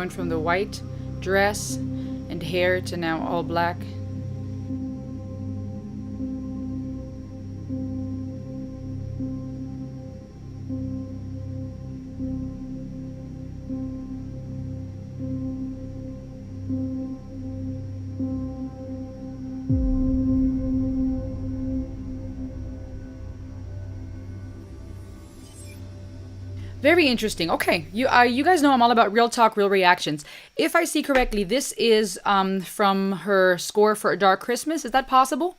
[SPEAKER 1] went from the white dress and hair to now all black. Very interesting. Okay, you guys know I'm all about real talk, real reactions. If I see correctly, this is from her score for A Dark Christmas. Is that possible?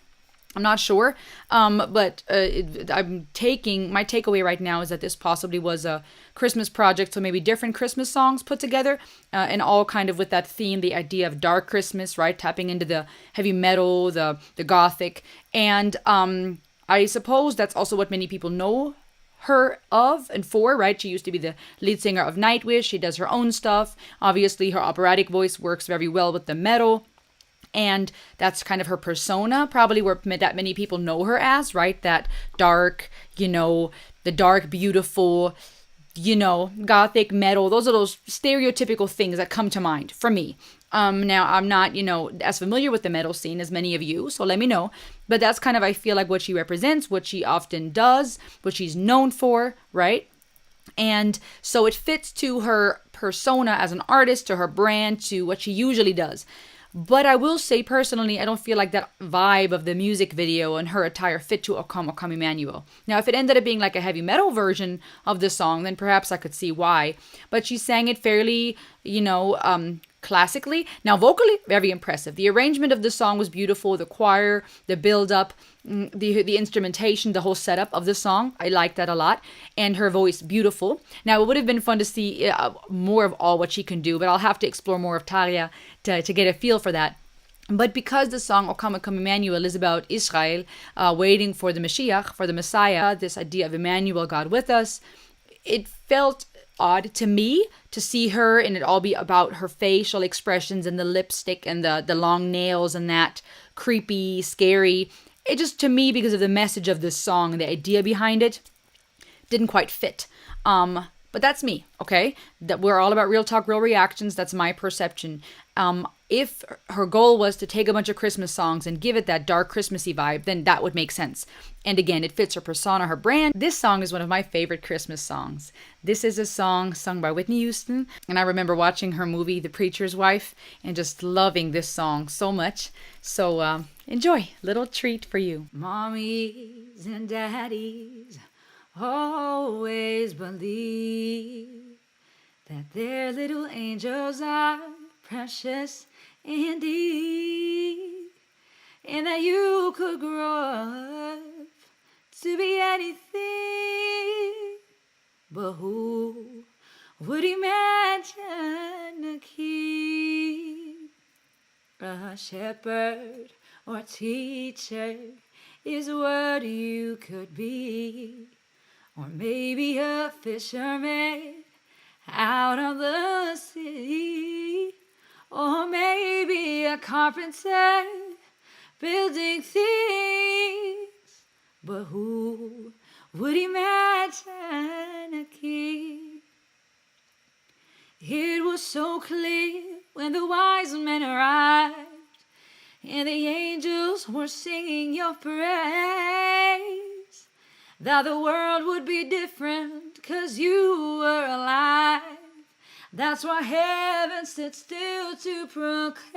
[SPEAKER 1] I'm not sure, but I'm taking my takeaway right now is that this possibly was a Christmas project, so maybe different Christmas songs put together, and all kind of with that theme, the idea of dark Christmas, right? Tapping into the heavy metal, the gothic, and I suppose that's also what many people know her of and for, right? She used to be the lead singer of Nightwish. She does her own stuff. Obviously, her operatic voice works very well with the metal. And that's kind of her persona, probably where that many people know her as, right? That dark, the dark, beautiful, gothic metal. Those are those stereotypical things that come to mind for me. Now, I'm not, as familiar with the metal scene as many of you, so let me know. But that's kind of, I feel like, what she represents, what she often does, what she's known for, right? And so it fits to her persona as an artist, to her brand, to what she usually does. But I will say personally, I don't feel like that vibe of the music video and her attire fit to O Come Emmanuel. Now, if it ended up being like a heavy metal version of the song, then perhaps I could see why. But she sang it fairly, classically. Now, vocally, very impressive. The arrangement of the song was beautiful. The choir, the build-up, the instrumentation, the whole setup of the song, I like that a lot. And her voice, beautiful. Now, it would have been fun to see more of all what she can do, but I'll have to explore more of Tarja to get a feel for that. But because the song O Come Emmanuel is about Israel waiting for the Mashiach, for the Messiah, this idea of Emmanuel, God with us, it felt odd to me to see her and it all be about her facial expressions and the lipstick and the long nails and that creepy, scary. It just, to me, because of the message of this song, the idea behind it, didn't quite fit. But that's me, okay? That we're all about real talk, real reactions. That's my perception. If her goal was to take a bunch of Christmas songs and give it that dark Christmassy vibe, then that would make sense. And again, it fits her persona, her brand. This song is one of my favorite Christmas songs. This is a song sung by Whitney Houston. And I remember watching her movie, The Preacher's Wife, and just loving this song so much. So enjoy. Little treat for you. Mommies and daddies always believe that their little angels are precious indeed, and that you could grow up to be anything. But who would imagine a king, a shepherd or teacher is what you could be, or maybe a fisherman out on the sea, or maybe a carpenter building things. But who would imagine a king? It was so clear when the wise men arrived and the angels were singing your praise, that the world would be different 'cause you were alive. That's why heaven stood still to proclaim.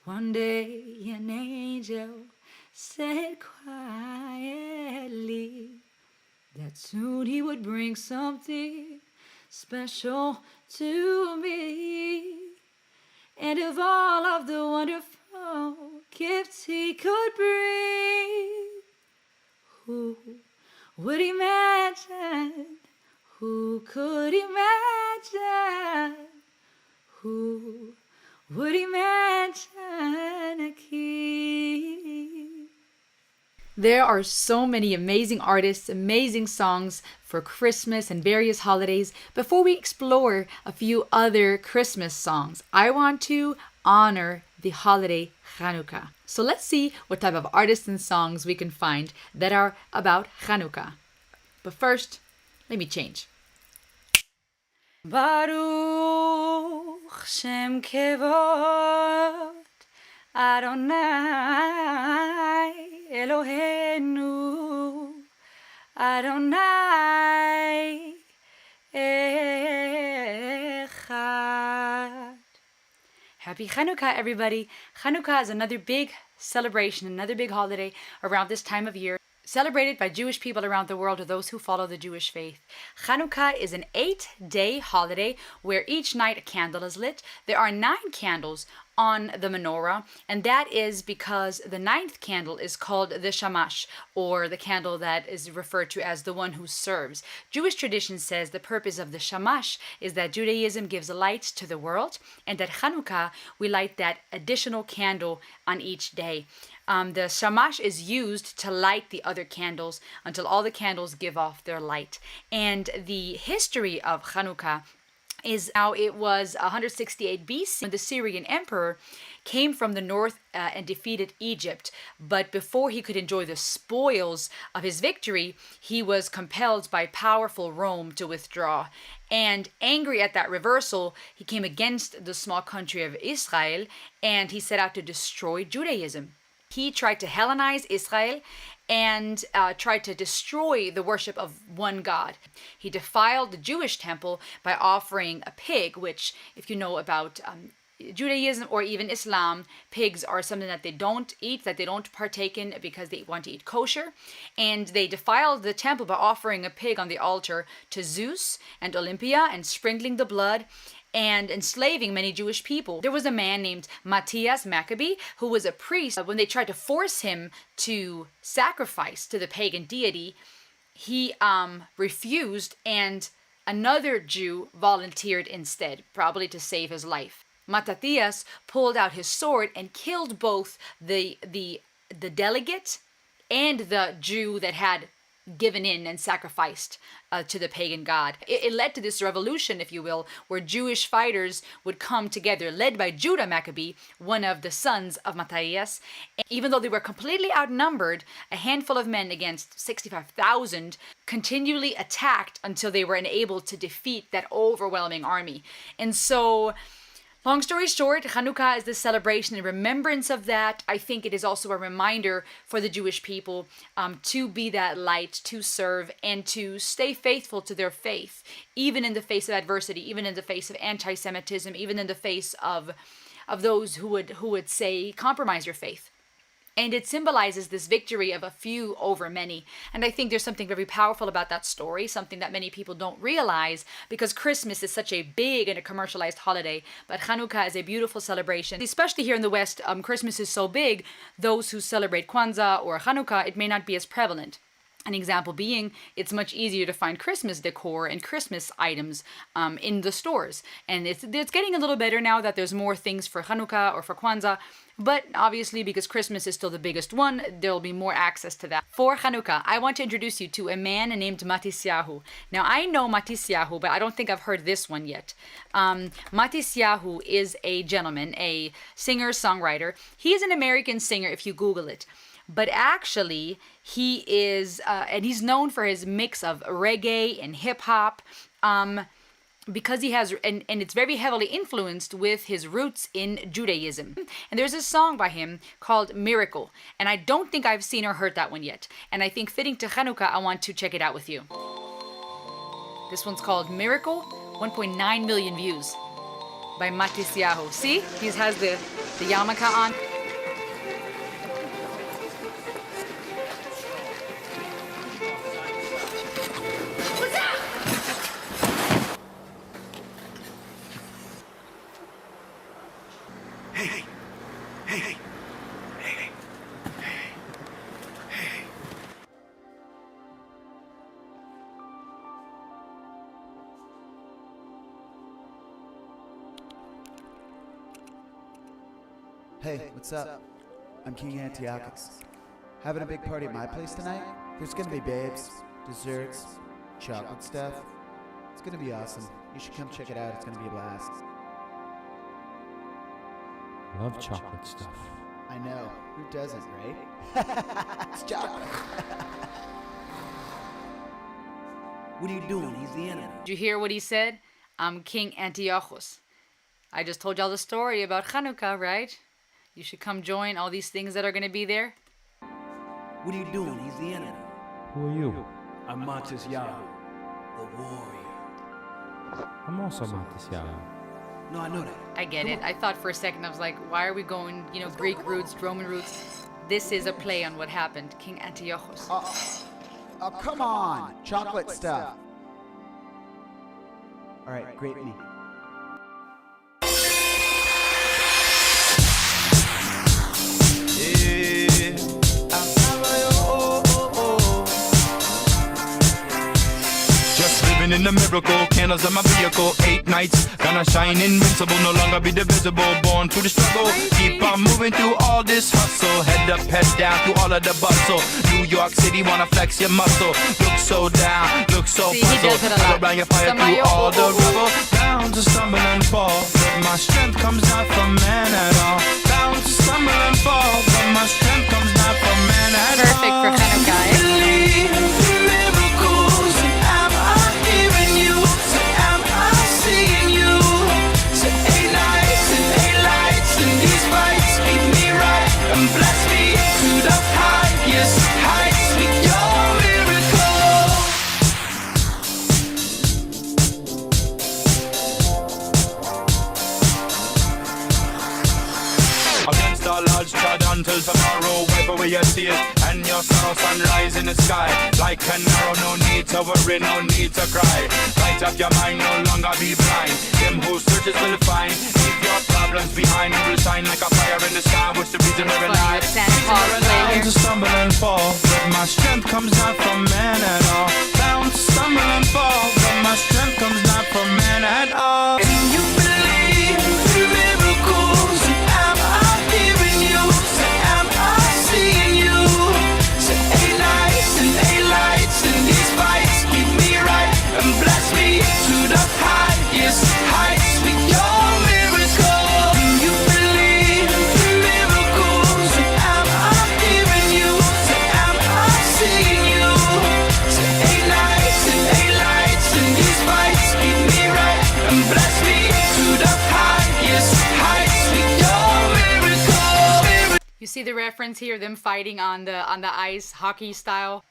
[SPEAKER 1] One day an angel said quietly that soon he would bring something special to me. And of all of the wonderful gifts he could bring, who would imagine? Who could imagine? Who would imagine a king? There are so many amazing artists, amazing songs for Christmas and various holidays. Before we explore a few other Christmas songs, I want to honor the holiday Hanukkah. So let's see what type of artists and songs we can find that are about Hanukkah. But first, let me change. Baruch Shem Kevod Adonai Eloheinu Adonai Echad. Happy Chanukah, everybody. Chanukah is another big celebration, another big holiday around this time of year, celebrated by Jewish people around the world or those who follow the Jewish faith. Chanukah is an 8-day holiday where each night a candle is lit. There are 9 candles on the menorah, and that is because the 9th candle is called the shamash, or the candle that is referred to as the one who serves. Jewish tradition says the purpose of the shamash is that Judaism gives light to the world, and at Chanukah we light that additional candle on each day. The shamash is used to light the other candles until all the candles give off their light. And the history of Chanukah is now it was 168 BC when the Syrian emperor came from the north and defeated Egypt. But before he could enjoy the spoils of his victory, he was compelled by powerful Rome to withdraw. And angry at that reversal, he came against the small country of Israel and he set out to destroy Judaism. He tried to Hellenize Israel and tried to destroy the worship of one God. He defiled the Jewish temple by offering a pig, which, if you know about Judaism or even Islam, pigs are something that they don't eat, that they don't partake in because they want to eat kosher. And they defiled the temple by offering a pig on the altar to Zeus and Olympia and sprinkling the blood and enslaving many Jewish people. There was a man named Matisyahu who was a priest. When they tried to force him to sacrifice to the pagan deity, he refused, and another Jew volunteered instead, probably to save his life. Matthias pulled out his sword and killed both the delegate and the Jew that had given in and sacrificed to the pagan god. It led to this revolution, if you will, where Jewish fighters would come together, led by Judah Maccabee, one of the sons of Matthias. And even though they were completely outnumbered, a handful of men against 65,000 continually attacked until they were unable to defeat that overwhelming army. And so, long story short, Chanukah is the celebration in remembrance of that. I think it is also a reminder for the Jewish people to be that light, to serve, and to stay faithful to their faith, even in the face of adversity, even in the face of anti-Semitism, even in the face of those who would say, compromise your faith. And it symbolizes this victory of a few over many. And I think there's something very powerful about that story, something that many people don't realize, because Christmas is such a big and a commercialized holiday. But Chanukah is a beautiful celebration. Especially here in the West, Christmas is so big, those who celebrate Kwanzaa or Chanukah, it may not be as prevalent. An example being, it's much easier to find Christmas decor and Christmas items in the stores. And it's getting a little better now that there's more things for Chanukah or for Kwanzaa. But obviously, because Christmas is still the biggest one, there will be more access to that. For Chanukah, I want to introduce you to a man named Matisyahu. Now, I know Matisyahu, but I don't think I've heard this one yet. Matisyahu is a gentleman, a singer-songwriter. He is an American singer if you Google it. But actually, he is, and he's known for his mix of reggae and hip-hop, because he has, and it's very heavily influenced with his roots in Judaism. And there's a song by him called Miracle, and I don't think I've seen or heard that one yet. And I think fitting to Chanukah, I want to check it out with you. This one's called Miracle, 1.9 million views by Matisyahu. See, he has the yarmulke on.
[SPEAKER 6] Hey, what's up? I'm King Antiochus. Having a big party at my place tonight? There's gonna be babes, desserts, chocolate stuff. It's gonna be awesome. You should come check it out. It's gonna be a blast.
[SPEAKER 7] Love chocolate stuff.
[SPEAKER 6] I know. Who doesn't, right? It's chocolate.
[SPEAKER 8] What are you doing? He's the enemy.
[SPEAKER 1] Did you hear what he said? King Antiochus. I just told y'all the story about Hanukkah, right? You should come join all these things that are going to be there.
[SPEAKER 8] What are you doing? He's the enemy.
[SPEAKER 7] Who are you?
[SPEAKER 8] I'm Matisyahu, the warrior.
[SPEAKER 7] I'm also Matisyahu.
[SPEAKER 8] No, I know that.
[SPEAKER 1] I get it. I thought for a second, I was like, why are we going, Greek roots, Roman roots? This is a play on what happened. King Antiochus.
[SPEAKER 6] Oh, come on. Chocolate stuff. All right, great me.
[SPEAKER 2] In the miracle, candles in my vehicle, 8 nights, gonna shine invincible, no longer be divisible, born through the struggle, keep on moving through all this hustle, head up, head down through all of the bustle, New York City wanna flex your muscle, look so down, look so puzzled, I go around your fire through all the rubble, bound to stumble and fall, but my strength comes not from man at all, bound to stumble and fall, but my strength comes not from man at all.
[SPEAKER 1] Perfect for Hanukkah.
[SPEAKER 2] And bless me to the highest heights with your miracle. Against all odds, trod until tomorrow. Wipe away your tears and your sorrow. Sunrise in the sky like an arrow. No need to worry, no need to cry. Light up your mind, no longer be blind. Him who searches will find. Leave your problems behind. You will shine like a fire in the sky. What's the reason we're alive? Bound to stumble and fall, but my strength comes not from man at all. Bound to stumble and fall, but my strength comes not from man at all. And you believe in miracles. Am I hearing you? Am I seeing you? Say eight nights and eight lights and these fights keep me right and bless me to the highest heights with your miracle. Do you believe in miracles? Am I hearing you? Say am I seeing you? Say eight nights and eight lights and these fights keep me right and bless me to the highest heights with your miracle.
[SPEAKER 1] You see the reference here, them fighting on the ice, hockey style.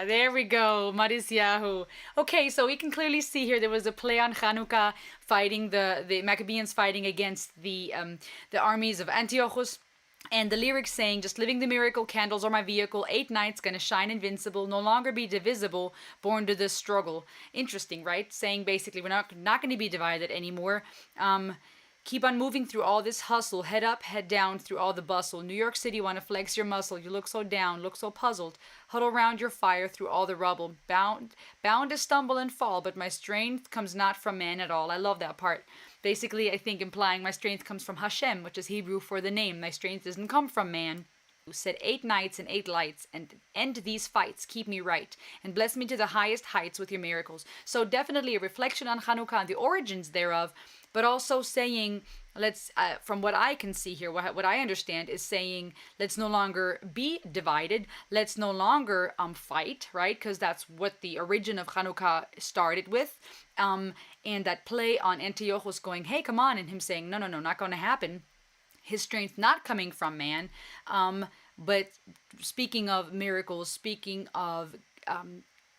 [SPEAKER 1] There we go, Matisyahu. Okay, so we can clearly see here there was a play on Hanukkah fighting the Maccabees fighting against the armies of Antiochus. And the lyrics saying, just living the miracle, candles are my vehicle, 8 nights, gonna shine invincible, no longer be divisible, born to this struggle. Interesting, right? Saying basically we're not gonna be divided anymore. Keep on moving through all this hustle, head up, head down through all the bustle. New York City wanna flex your muscle, you look so down, look so puzzled. Huddle round your fire through all the rubble, bound to stumble and fall, but my strength comes not from man at all. I love that part. Basically, I think implying my strength comes from Hashem, which is Hebrew for the name. My strength doesn't come from man. Who said 8 nights and 8 lights, and end these fights, keep me right, and bless me to the highest heights with your miracles. So definitely a reflection on Hanukkah and the origins thereof, but also saying, let's, from what I can see here, what I understand is saying, let's no longer be divided, let's no longer fight, right? Because that's what the origin of Hanukkah started with. And that play on Antiochus going, hey, come on, and him saying, no, not going to happen. His strength not coming from man, but speaking of miracles, speaking of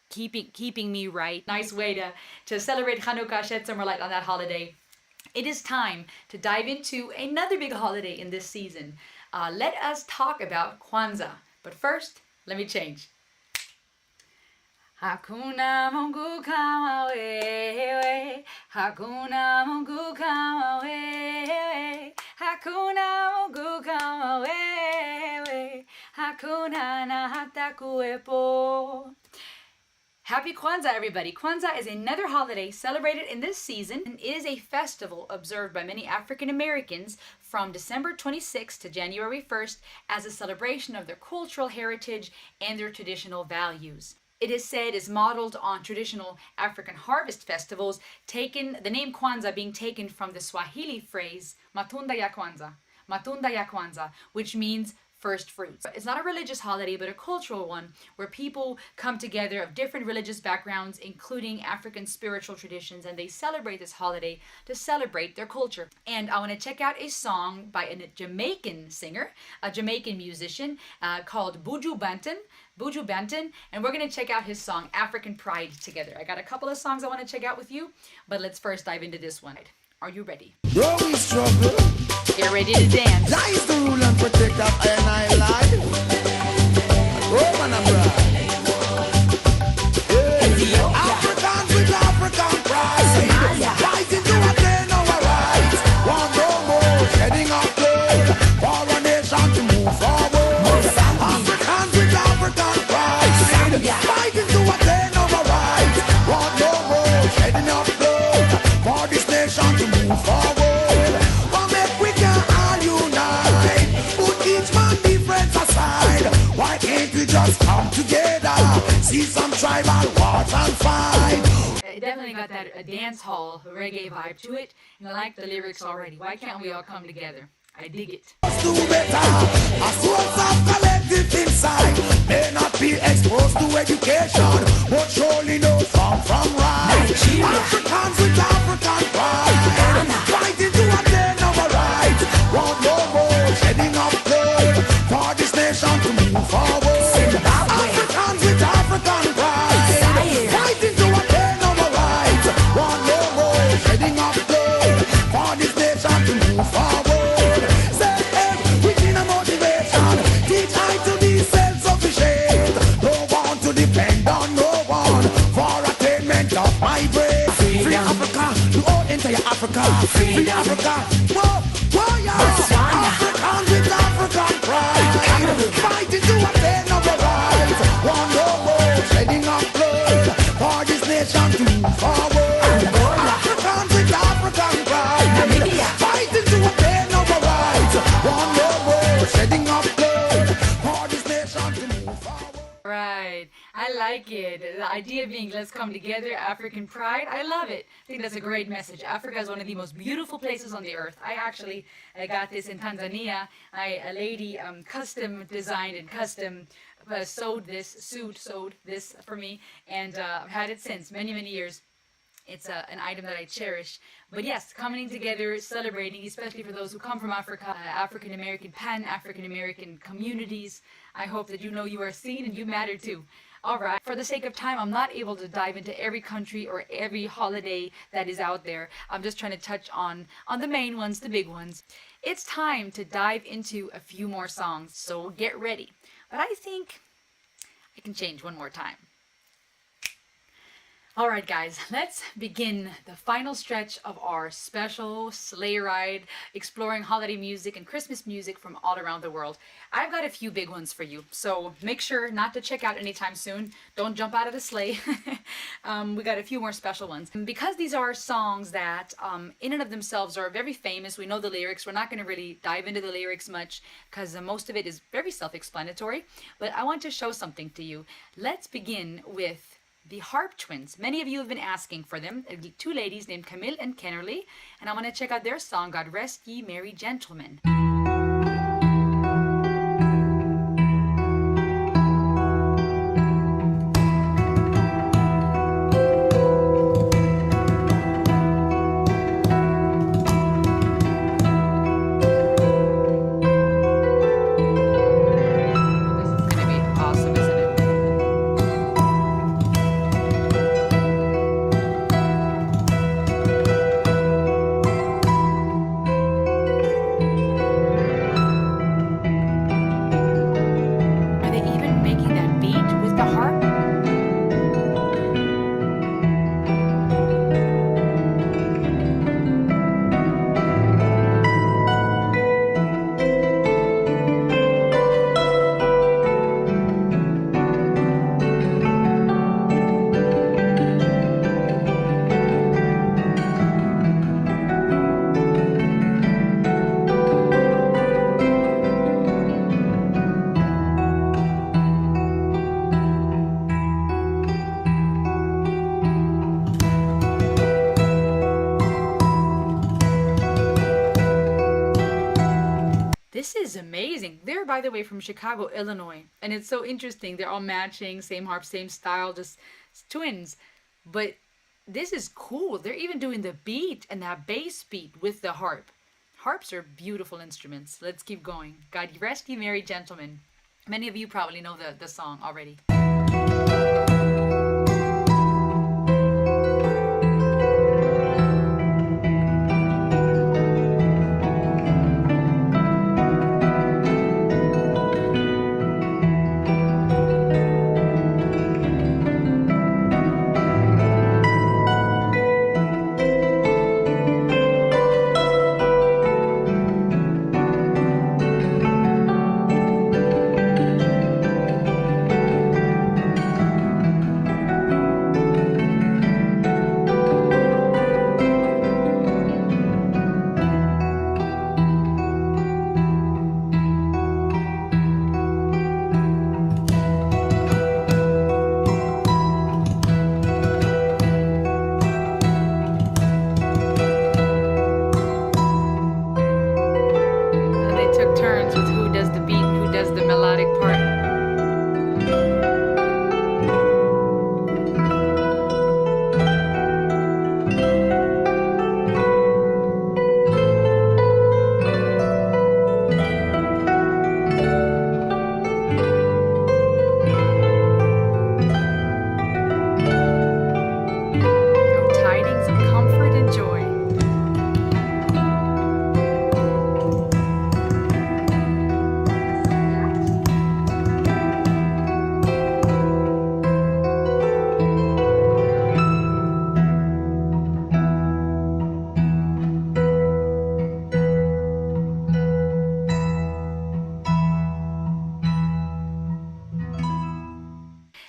[SPEAKER 1] keeping me right. Nice way to celebrate Hanukkah, shed some more light on that holiday. It is time to dive into another big holiday in this season. Let us talk about Kwanzaa. But first, let me change. Hakuna Mungu kama wewe, hakuna Mungu kama wewe, hakuna Mungu kama wewe, hakuna na hata kuwepo. Happy Kwanzaa, everybody. Kwanzaa is another holiday celebrated in this season and is a festival observed by many African Americans from December 26th to January 1st as a celebration of their cultural heritage and their traditional values. It is said is modeled on traditional African harvest festivals, the name Kwanzaa being taken from the Swahili phrase Matunda ya Kwanzaa, which means first fruits. It's not a religious holiday, but a cultural one where people come together of different religious backgrounds, including African spiritual traditions, and they celebrate this holiday to celebrate their culture. And I want to check out a song by a Jamaican singer, a Jamaican musician called Buju Banton, and we're going to check out his song African Pride together. I got a couple of songs I want to check out with you, but let's first dive into this one. Are you ready?
[SPEAKER 3] Bro, we struggle.
[SPEAKER 1] Get ready to dance.
[SPEAKER 3] Lies the rule and protect that I life. Oh, man, I'm right. Africans with African pride. Fighting to attain our rights. One no more shedding of blood. For a nation to move forward. Africans with African pride. Fighting to attain our rights. One no more shedding of blood. For this nation to move forward. But make we can all unite. Put each man difference aside. Why can't we just come together? See some tribal wars and fight.
[SPEAKER 1] It definitely got that a dance hall reggae vibe to it, and I like the lyrics already. Why can't we all come together? I dig it.
[SPEAKER 3] Do better. A source of collective insight may not be exposed to education, but surely know from right. Africans with African pride, fighting to attain our rights. Want no more shedding of blood for this nation to move forward. Africans with African pride, fighting to attain our rights. Want no more shedding of blood for this nation to move forward. Depend on no one for attainment of my brain. Free Africa, to all entire Africa. Free Africa, whoa, yeah. Africans with African pride, fighting to attain our rights. One no more shedding of blood for this nation to move forward. Africans with African pride, fighting to attain our rights. One no more shedding of blood for this nation to move forward.
[SPEAKER 1] Right. I like it. The idea being let's come together, African pride. I love it. I think that's a great message. Africa is one of the most beautiful places on the earth. I actually got this in Tanzania. A lady custom designed and custom sewed this for me, and I've had it since many years. It's an item that I cherish. But yes, coming together, celebrating, especially for those who come from Africa, African American, Pan-African American communities. I hope that you know you are seen and you matter too. All right, for the sake of time, I'm not able to dive into every country or every holiday that is out there. I'm just trying to touch on the main ones, the big ones. It's time to dive into a few more songs, so get ready. But I think I can change one more time. All right, guys, let's begin the final stretch of our special sleigh ride, exploring holiday music and Christmas music from all around the world. I've got a few big ones for you, so make sure not to check out anytime soon. Don't jump out of the sleigh. We got a few more special ones. Because these are songs that, in and of themselves, are very famous. We know the lyrics. We're not going to really dive into the lyrics much because most of it is very self-explanatory. But I want to show something to you. Let's begin with the Harp Twins. Many of you have been asking for them. Two ladies named Camille and Kennerly. And I want to check out their song, God Rest Ye Merry Gentlemen. This is amazing. They're, by the way, from Chicago, Illinois. And it's so interesting. They're all matching, same harp, same style, just twins. But this is cool. They're even doing the beat and that bass beat with the harp. Harps are beautiful instruments. Let's keep going. God rest ye merry gentlemen. Many of you probably know the song already.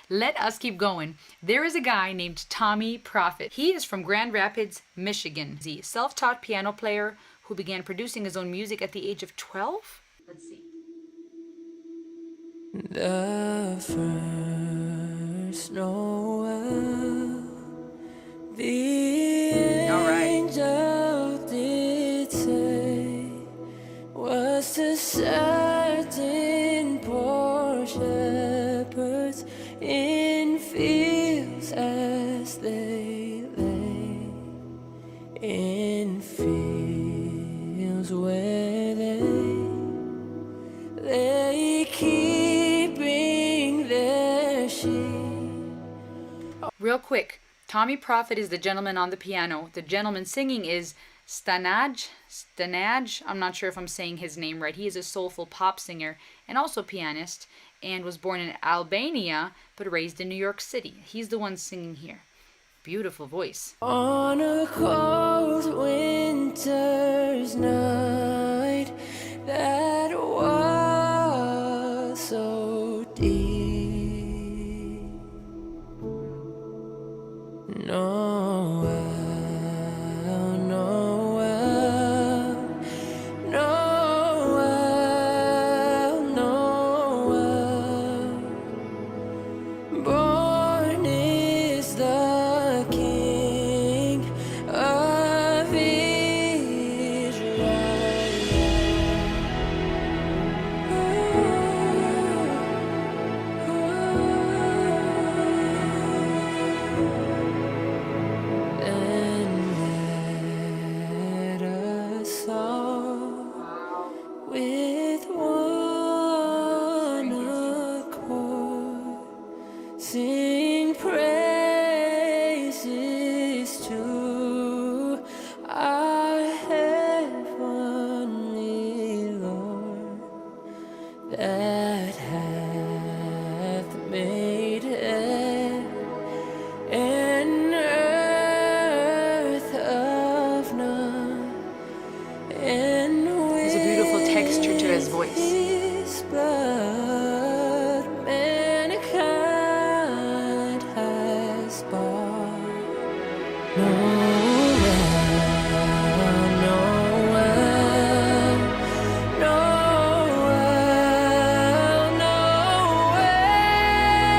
[SPEAKER 1] Let us keep going. There is a guy named Tommy Profit. He is from Grand Rapids, Michigan. He's a self-taught piano player who began producing his own music at the age of 12. Let's see.
[SPEAKER 5] The first Noel, the
[SPEAKER 1] All right.
[SPEAKER 5] angel did say, was to certain poor shepherds in fields as they lay, in fields where they lay keeping their sheep.
[SPEAKER 1] Real quick, Tommy Profit is the gentleman on the piano. The gentleman singing is Stanaj. I'm not sure if I'm saying his name right. He is a soulful pop singer and also pianist, and was born in Albania but raised in New York City. He's the one singing here. Beautiful voice.
[SPEAKER 5] On a cold winter's night that was so deep, Noel, Noel, Noel, Noel, born is the King of Israel. And let us all with one accord sing praises to our heavenly Lord, that hath made heaven and earth of none, and
[SPEAKER 1] There's a beautiful texture to his voice.
[SPEAKER 5] his blood mankind has bought. Noel, Noel, Noel,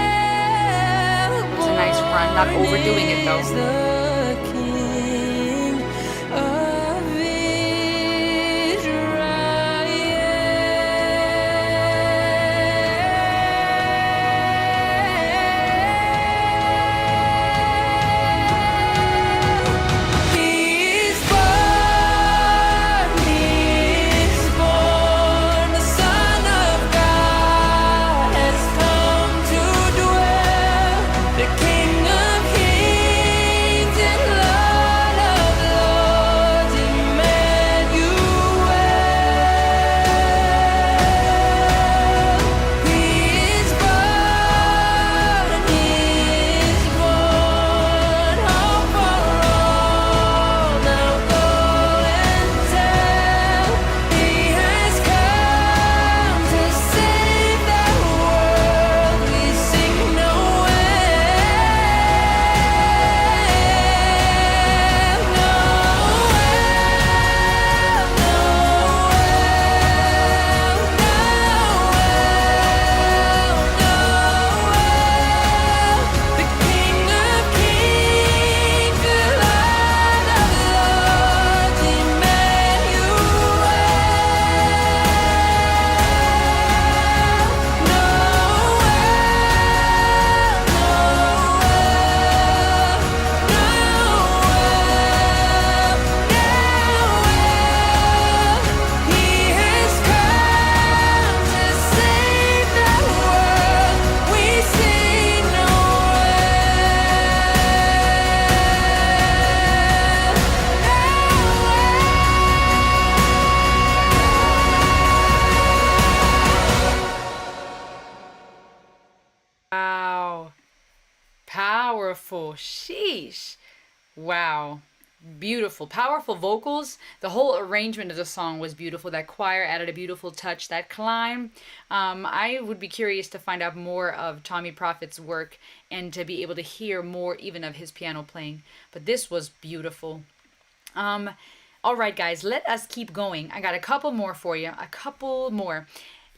[SPEAKER 5] Noel.
[SPEAKER 1] It's a nice run, not overdoing it though.
[SPEAKER 5] Born is the King of Israel.
[SPEAKER 1] Powerful. Sheesh. Wow. Beautiful. Powerful vocals. The whole arrangement of the song was beautiful. That choir added a beautiful touch. That climb. I would be curious to find out more of Tommy Prophet's work and to be able to hear more even of his piano playing. But this was beautiful. All right, guys, let us keep going. I got a couple more for you. A couple more.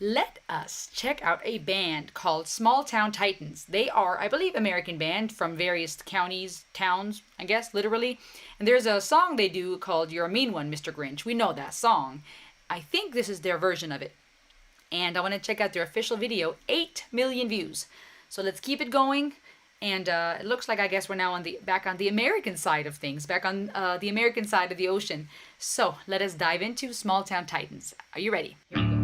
[SPEAKER 1] Let us check out a band called Small Town Titans. They are, I believe, American band from various counties, towns, I guess, literally. And there's a song they do called You're a Mean One, Mr. Grinch. We know that song. I think this is their version of it. And I want to check out their official video. 8 million views. So let's keep it going. And it looks like, I guess, we're now back on the American side of things. Back on the American side of the ocean. So let us dive into Small Town Titans. Are you ready? Here we go.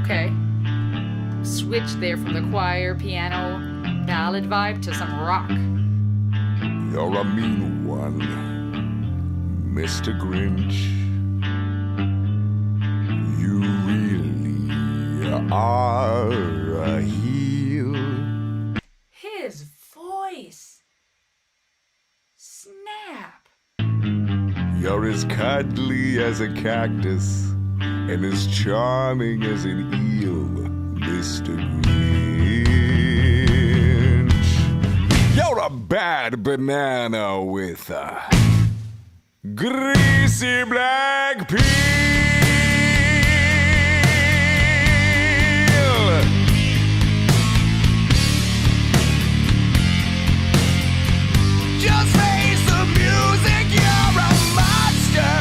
[SPEAKER 1] Okay. Switch there from the choir, piano, ballad vibe to some rock.
[SPEAKER 3] You're a mean one, Mr. Grinch. You really are a heel.
[SPEAKER 1] His voice. Snap.
[SPEAKER 3] You're as cuddly as a cactus and as charming as an eel, Mr. Grinch. You're a bad banana with a greasy black peel. Just face the music, you're a monster,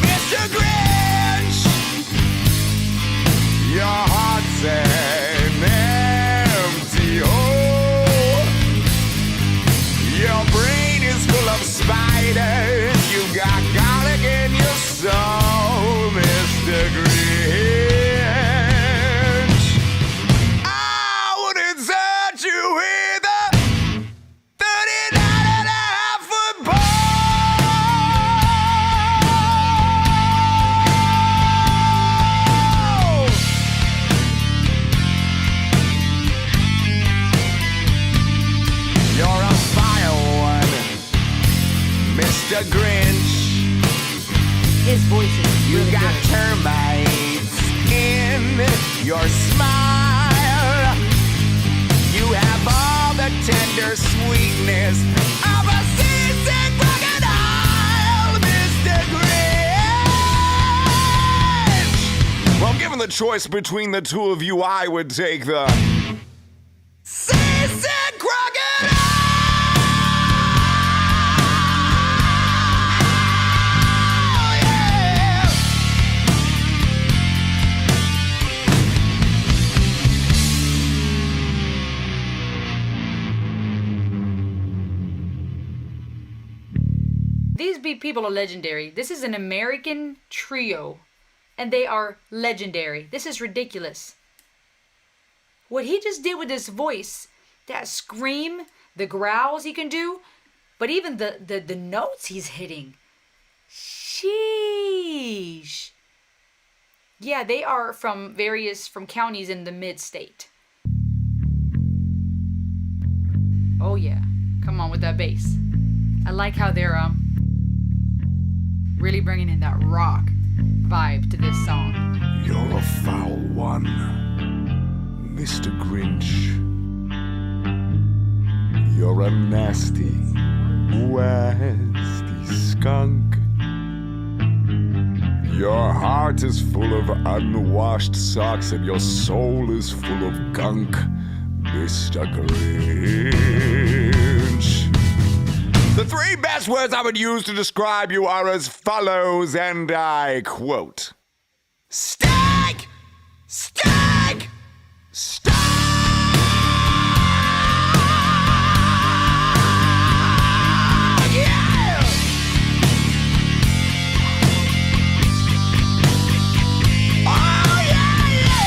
[SPEAKER 3] Mr. Grinch. Your heart's an empty hole. Your brain is full of spiders. You got garlic in your soul, Mr. Grinch. I wouldn't touch you with a 39.5-foot pole. You're a vile one, Mr. Grinch.
[SPEAKER 1] His voice is
[SPEAKER 3] You
[SPEAKER 1] really
[SPEAKER 3] got
[SPEAKER 1] good.
[SPEAKER 3] termites in your smile. You have all the tender sweetness of a seasick crocodile, Mr. Grinch. Well, given the choice between the two of you, I would take the seasick crocodile. Yeah.
[SPEAKER 1] These people are legendary. This is an American trio, and they are legendary. This is ridiculous. What he just did with his voice, that scream, the growls he can do, but even the notes he's hitting. Sheesh. Yeah, they are from counties in the mid-state. Oh yeah, come on with that bass. I like how they're really bringing in that rock vibe to this song.
[SPEAKER 3] You're a foul one, Mr. Grinch. You're a nasty, wasty skunk. Your heart is full of unwashed socks and your soul is full of gunk, Mr. Grinch. The three best words I would use to describe you are as follows, and I quote: Stag! Stag! Stag! Yeah! Oh, yeah, yeah!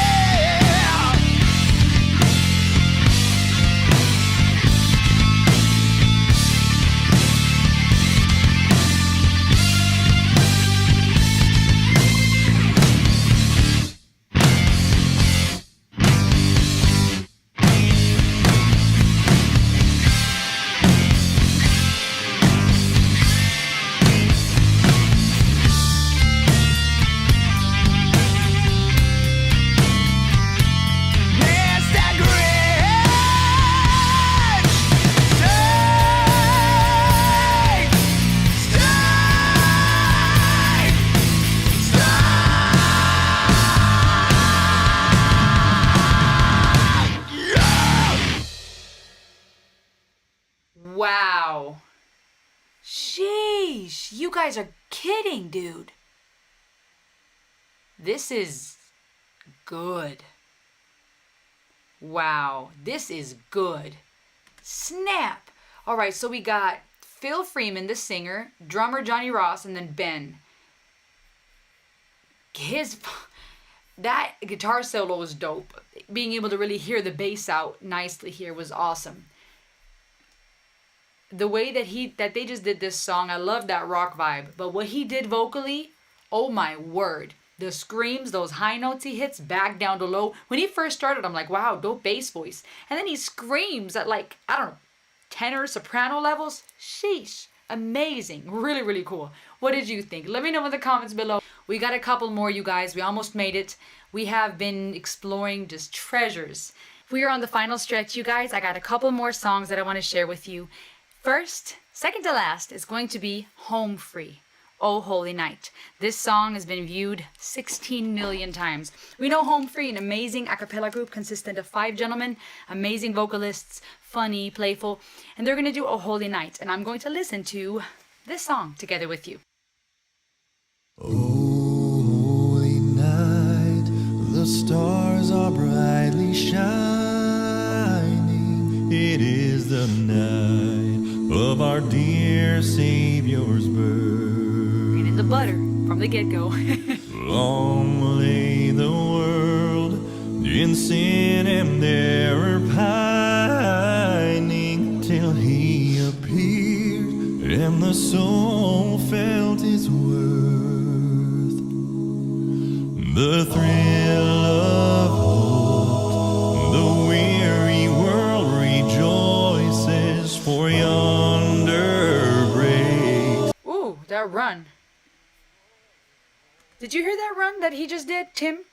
[SPEAKER 1] Wow. Sheesh. You guys are kidding, dude. This is good. Wow. This is good. Snap. All right, so we got Phil Freeman, the singer, drummer Johnny Ross, and then Ben. That guitar solo was dope. Being able to really hear the bass out nicely here was awesome. The way that they just did this song, I love that rock vibe. But what he did vocally, oh my word. The screams, those high notes he hits back down to low. When he first started, I'm like, wow, dope bass voice. And then he screams at like, I don't know, tenor, soprano levels. Sheesh. Amazing. Really, really cool. What did you think? Let me know in the comments below. We got a couple more, you guys. We almost made it. We have been exploring just treasures. We are on the final stretch, you guys. I got a couple more songs that I want to share with you. First, second to last, is going to be Home Free. Oh Holy Night. This song has been viewed 16 million times. We know Home Free, an amazing a cappella group consistent of 5 gentlemen, amazing vocalists, funny, playful, and they're going to do Oh Holy Night, and I'm going to listen to this song together with you.
[SPEAKER 3] Holy night, the stars are brightly shining. It is the night of our dear Savior's birth.
[SPEAKER 1] The butter from the get-go.
[SPEAKER 3] Long lay the world in sin and error pining, till he appeared and the soul felt its worth. The thrill of hope, the weary world rejoices, for yonder breaks.
[SPEAKER 1] Ooh, that run. Did you hear that run that he just did, Tim?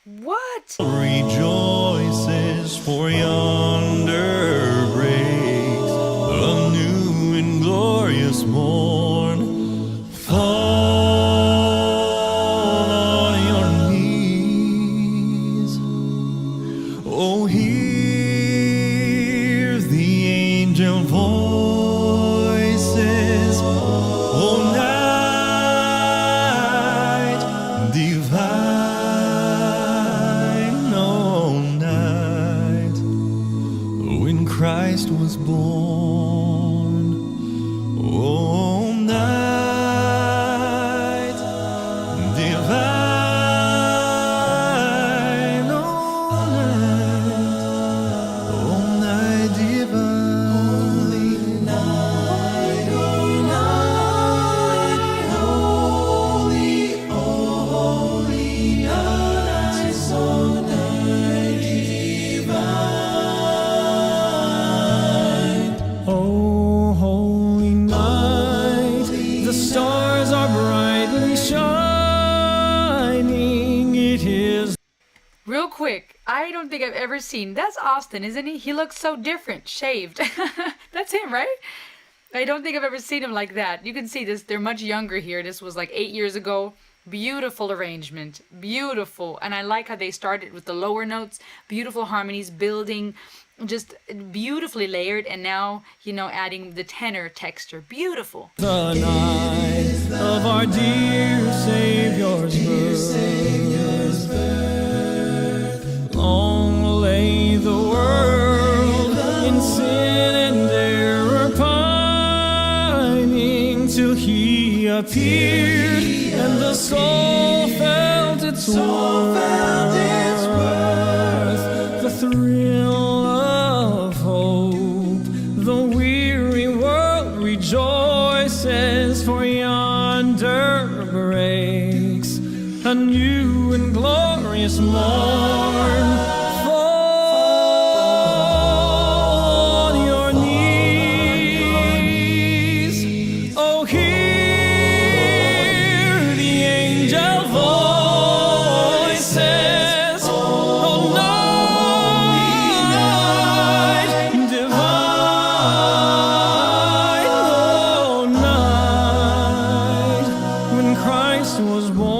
[SPEAKER 1] What?
[SPEAKER 3] Rejoices, for yonder breaks a new and glorious morn. Fall on your knees. Oh, hear the angel voices. Oh, Christ was born. Oh, night divine, oh, night divine, holy night, holy, holy night, so night divine. Oh, holy night, the stars are brightly shining. It is.
[SPEAKER 1] Real quick, I don't think I've ever seen. That's Austin, isn't he? He looks so different, shaved. That's him, right? I don't think I've ever seen him like that. You can see this. They're much younger here. This was like 8 years ago. Beautiful arrangement. Beautiful. And I like how they started with the lower notes. Beautiful harmonies, building. Just beautifully layered, and now, you know, adding the tenor texture. Beautiful.
[SPEAKER 3] The night of our dear Savior's birth. Long lay the world in sin and error pining, till he appeared and the soul felt its worth. The thrill rejoices, for yonder breaks a new and glorious morn. Fall on your knees. Oh, hear the angel voices. Oh, night divine, oh, night when Christ was born.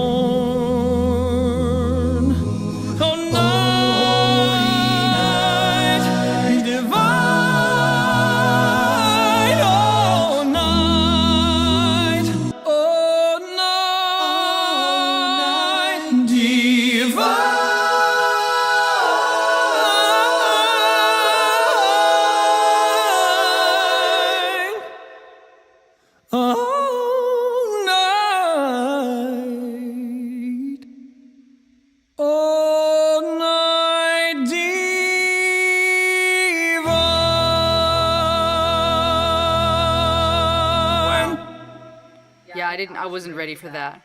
[SPEAKER 1] I wasn't ready for that.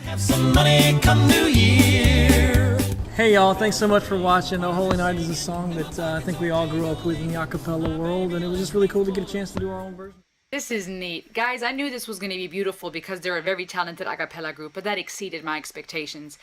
[SPEAKER 9] Have some money come New Year.
[SPEAKER 10] Hey y'all, thanks so much for watching. Oh Holy Night is a song that I think we all grew up with in the a cappella world, and it was just really cool to get a chance to do our own version.
[SPEAKER 1] This is neat. Guys, I knew this was going to be beautiful because they're a very talented a cappella group, but that exceeded my expectations.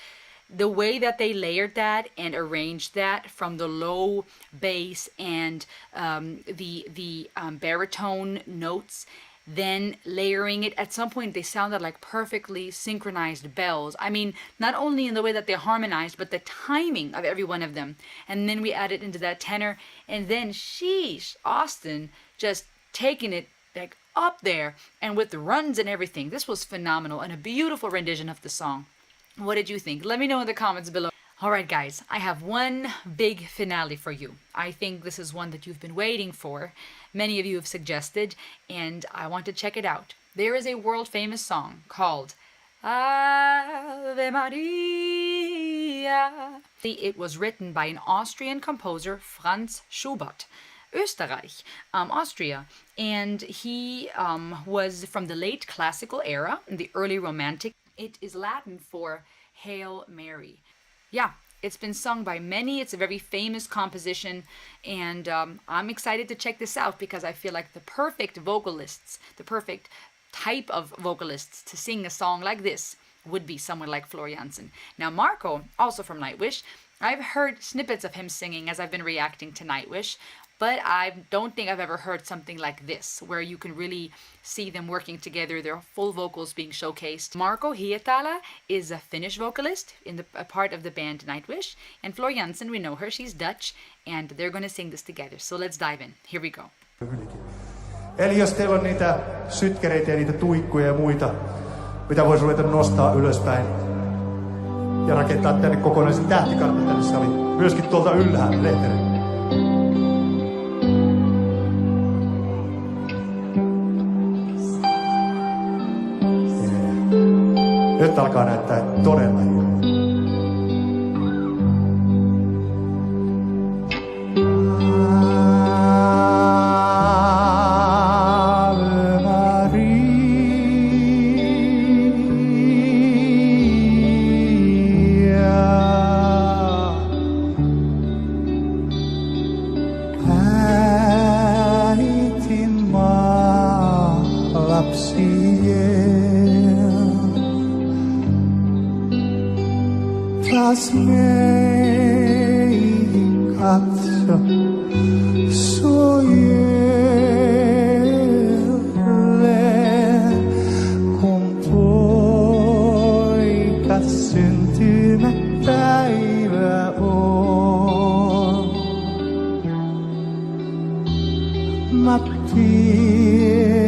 [SPEAKER 1] The way that they layered that and arranged that from the low bass and the baritone notes, then layering it, at some point they sounded like perfectly synchronized bells. I mean, not only in the way that they harmonized, but the timing of every one of them. And then we added into that tenor, and then sheesh, Austin just taking it like up there, and with the runs and everything. This was phenomenal and a beautiful rendition of the song. What did you think? Let me know in the comments below. Alright guys, I have one big finale for you. I think this is one that you've been waiting for. Many of you have suggested, and I want to check it out. There is a world famous song called Ave Maria. It was written by an Austrian composer, Franz Schubert. Österreich, Austria, and he was from the late classical era, the early romantic. It is Latin for Hail Mary. Yeah, it's been sung by many. It's a very famous composition, and I'm excited to check this out because I feel like the perfect vocalists, the perfect type of vocalists to sing a song like this would be someone like Floor Jansen. Now Marco, also from Nightwish, I've heard snippets of him singing as I've been reacting to Nightwish, but I don't think I've ever heard something like this, where you can really see them working together, their full vocals being showcased. Marco Hietala is a Finnish vocalist in a part of the band Nightwish, and Floor Jansen, we know her, she's Dutch, and they're going to sing this together. So let's dive in. Here we go.
[SPEAKER 11] Eli jos teillä on niitä sytkereitä ja niitä tuikkuja ja muita, mitä voisi ruveta nostaa ylöspäin ja rakentaa tänne kokonaisen tähtikartan tänne saliin. Myöskin tuolta ylhäältä, Lehtinen. Nyt alkaa näyttää todella hyvältä. Ave Maria. Äitin maa lapsien. Taas meihin katso, suojelen, kun poika syntymäpäivä on. Mä pieni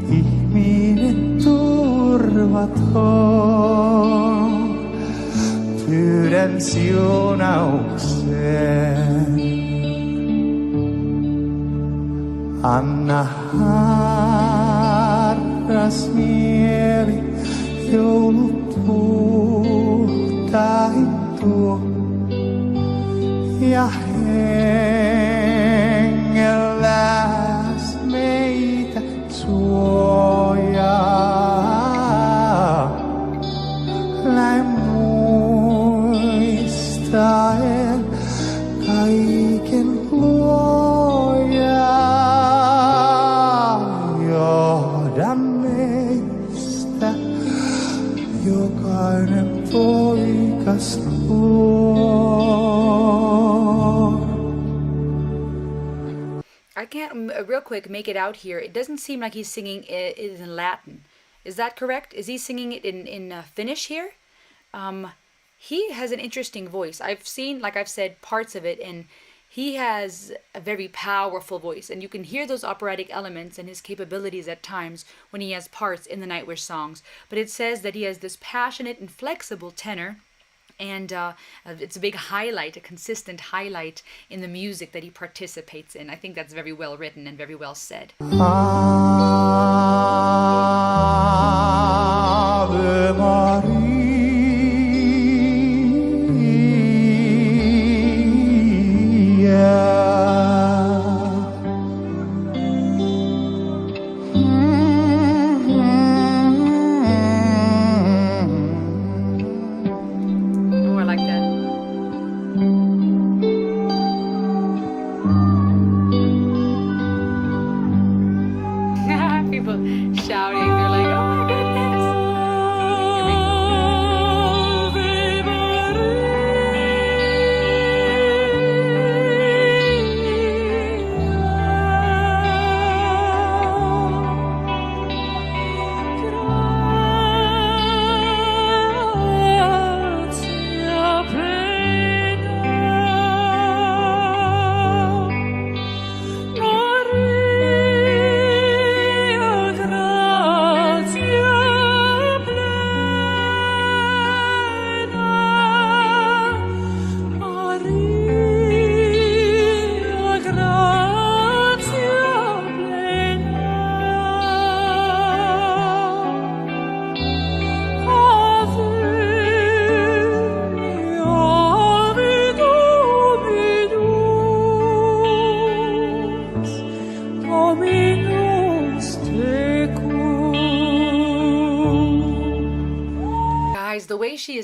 [SPEAKER 11] ihminen turvaton. Pyydän siunauksen. Anna harras mieli joulupuhtaittua ja hengelläs meitä suojaa. Näin muistaen kaiken luojaa, johda meistä jokainen poikas luo.
[SPEAKER 1] I can't, real quick, make it out here. It doesn't seem like he's singing it in Latin. Is that correct? Is he singing it in Finnish here? He has an interesting voice. I've seen, like I've said, parts of it, and he has a very powerful voice, and you can hear those operatic elements and his capabilities at times when he has parts in the Nightwish songs. But it says that he has this passionate and flexible tenor, and it's a big highlight, a consistent highlight in the music that he participates in. I think that's very well written and very well said.
[SPEAKER 11] Ave Maria.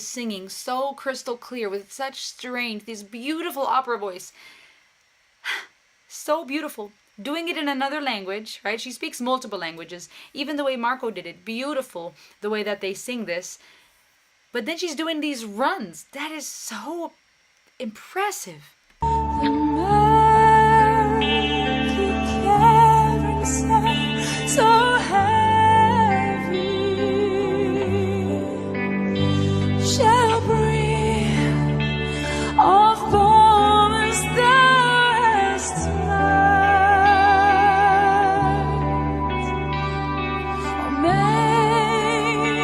[SPEAKER 1] is singing so crystal clear with such strength, this beautiful opera voice. So beautiful. Doing it in another language, right? She speaks multiple languages. Even the way Marco did it, beautiful, the way that they sing this. But then she's doing these runs. That is so impressive.
[SPEAKER 5] So heavy shall breathe of moments that tonight. A maiden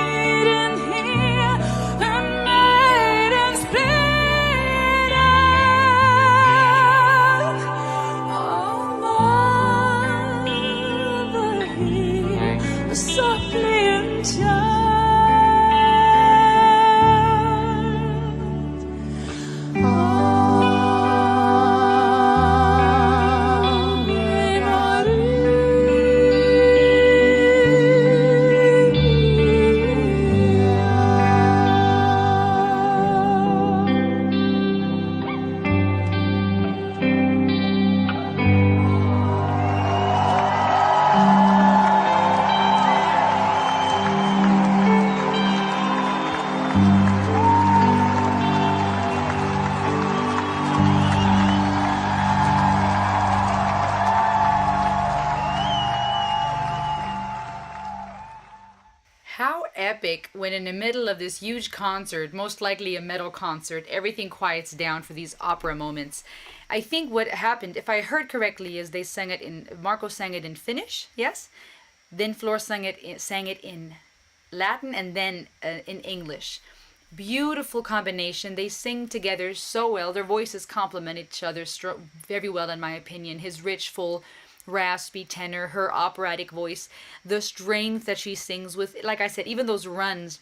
[SPEAKER 5] here, a maiden split out. Oh, mother here, softly and child.
[SPEAKER 1] How epic when in the middle of this huge concert, most likely a metal concert, everything quiets down for these opera moments. I think what happened, if I heard correctly, is they sang it in, Marco sang it in Finnish, yes? Then Flor sang it in Latin and then in English. Beautiful combination. They sing together so well. Their voices complement each other very well, in my opinion. His rich, full, raspy tenor, her operatic voice, the strength that she sings with, like I said, even those runs,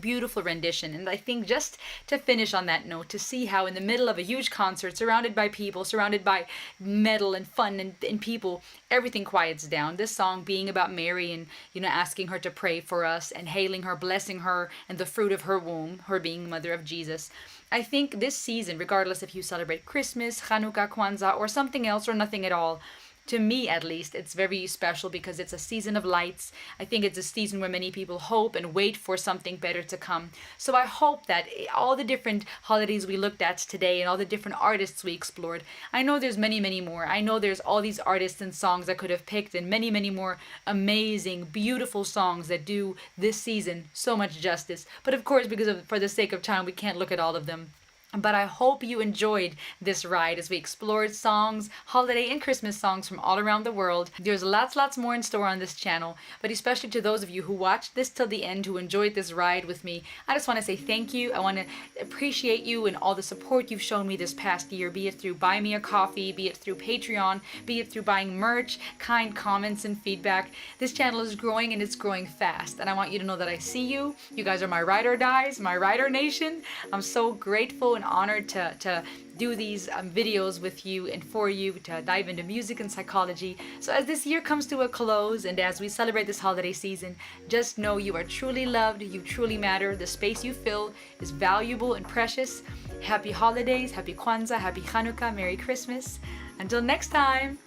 [SPEAKER 1] beautiful rendition. And I think just to finish on that note, to see how in the middle of a huge concert, surrounded by people, surrounded by metal and fun and people, everything quiets down. This song being about Mary and, asking her to pray for us and hailing her, blessing her and the fruit of her womb, her being mother of Jesus. I think this season, regardless if you celebrate Christmas, Hanukkah, Kwanzaa, or something else or nothing at all, to me at least, it's very special because it's a season of lights. I think it's a season where many people hope and wait for something better to come. So I hope that all the different holidays we looked at today and all the different artists we explored, I know there's many, many more. I know there's all these artists and songs I could have picked and many, many more amazing, beautiful songs that do this season so much justice. But of course, for the sake of time, we can't look at all of them. But I hope you enjoyed this ride as we explored songs, holiday and Christmas songs from all around the world. There's lots more in store on this channel, but especially to those of you who watched this till the end, who enjoyed this ride with me, I just want to say thank you. I want to appreciate you and all the support you've shown me this past year, be it through Buy Me a Coffee, be it through Patreon, be it through buying merch, kind comments and feedback. This channel is growing and it's growing fast, and I want you to know that I see you. You guys are my ride or dies, my rider nation. I'm so grateful and honored to do these videos with you and for you, to dive into music and psychology. So as this year comes to a close and as we celebrate this holiday season, just know you are truly loved, you truly matter, the space you fill is valuable and precious. Happy holidays, happy Kwanzaa, happy Hanukkah, Merry Christmas. Until next time,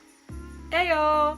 [SPEAKER 1] Ayo!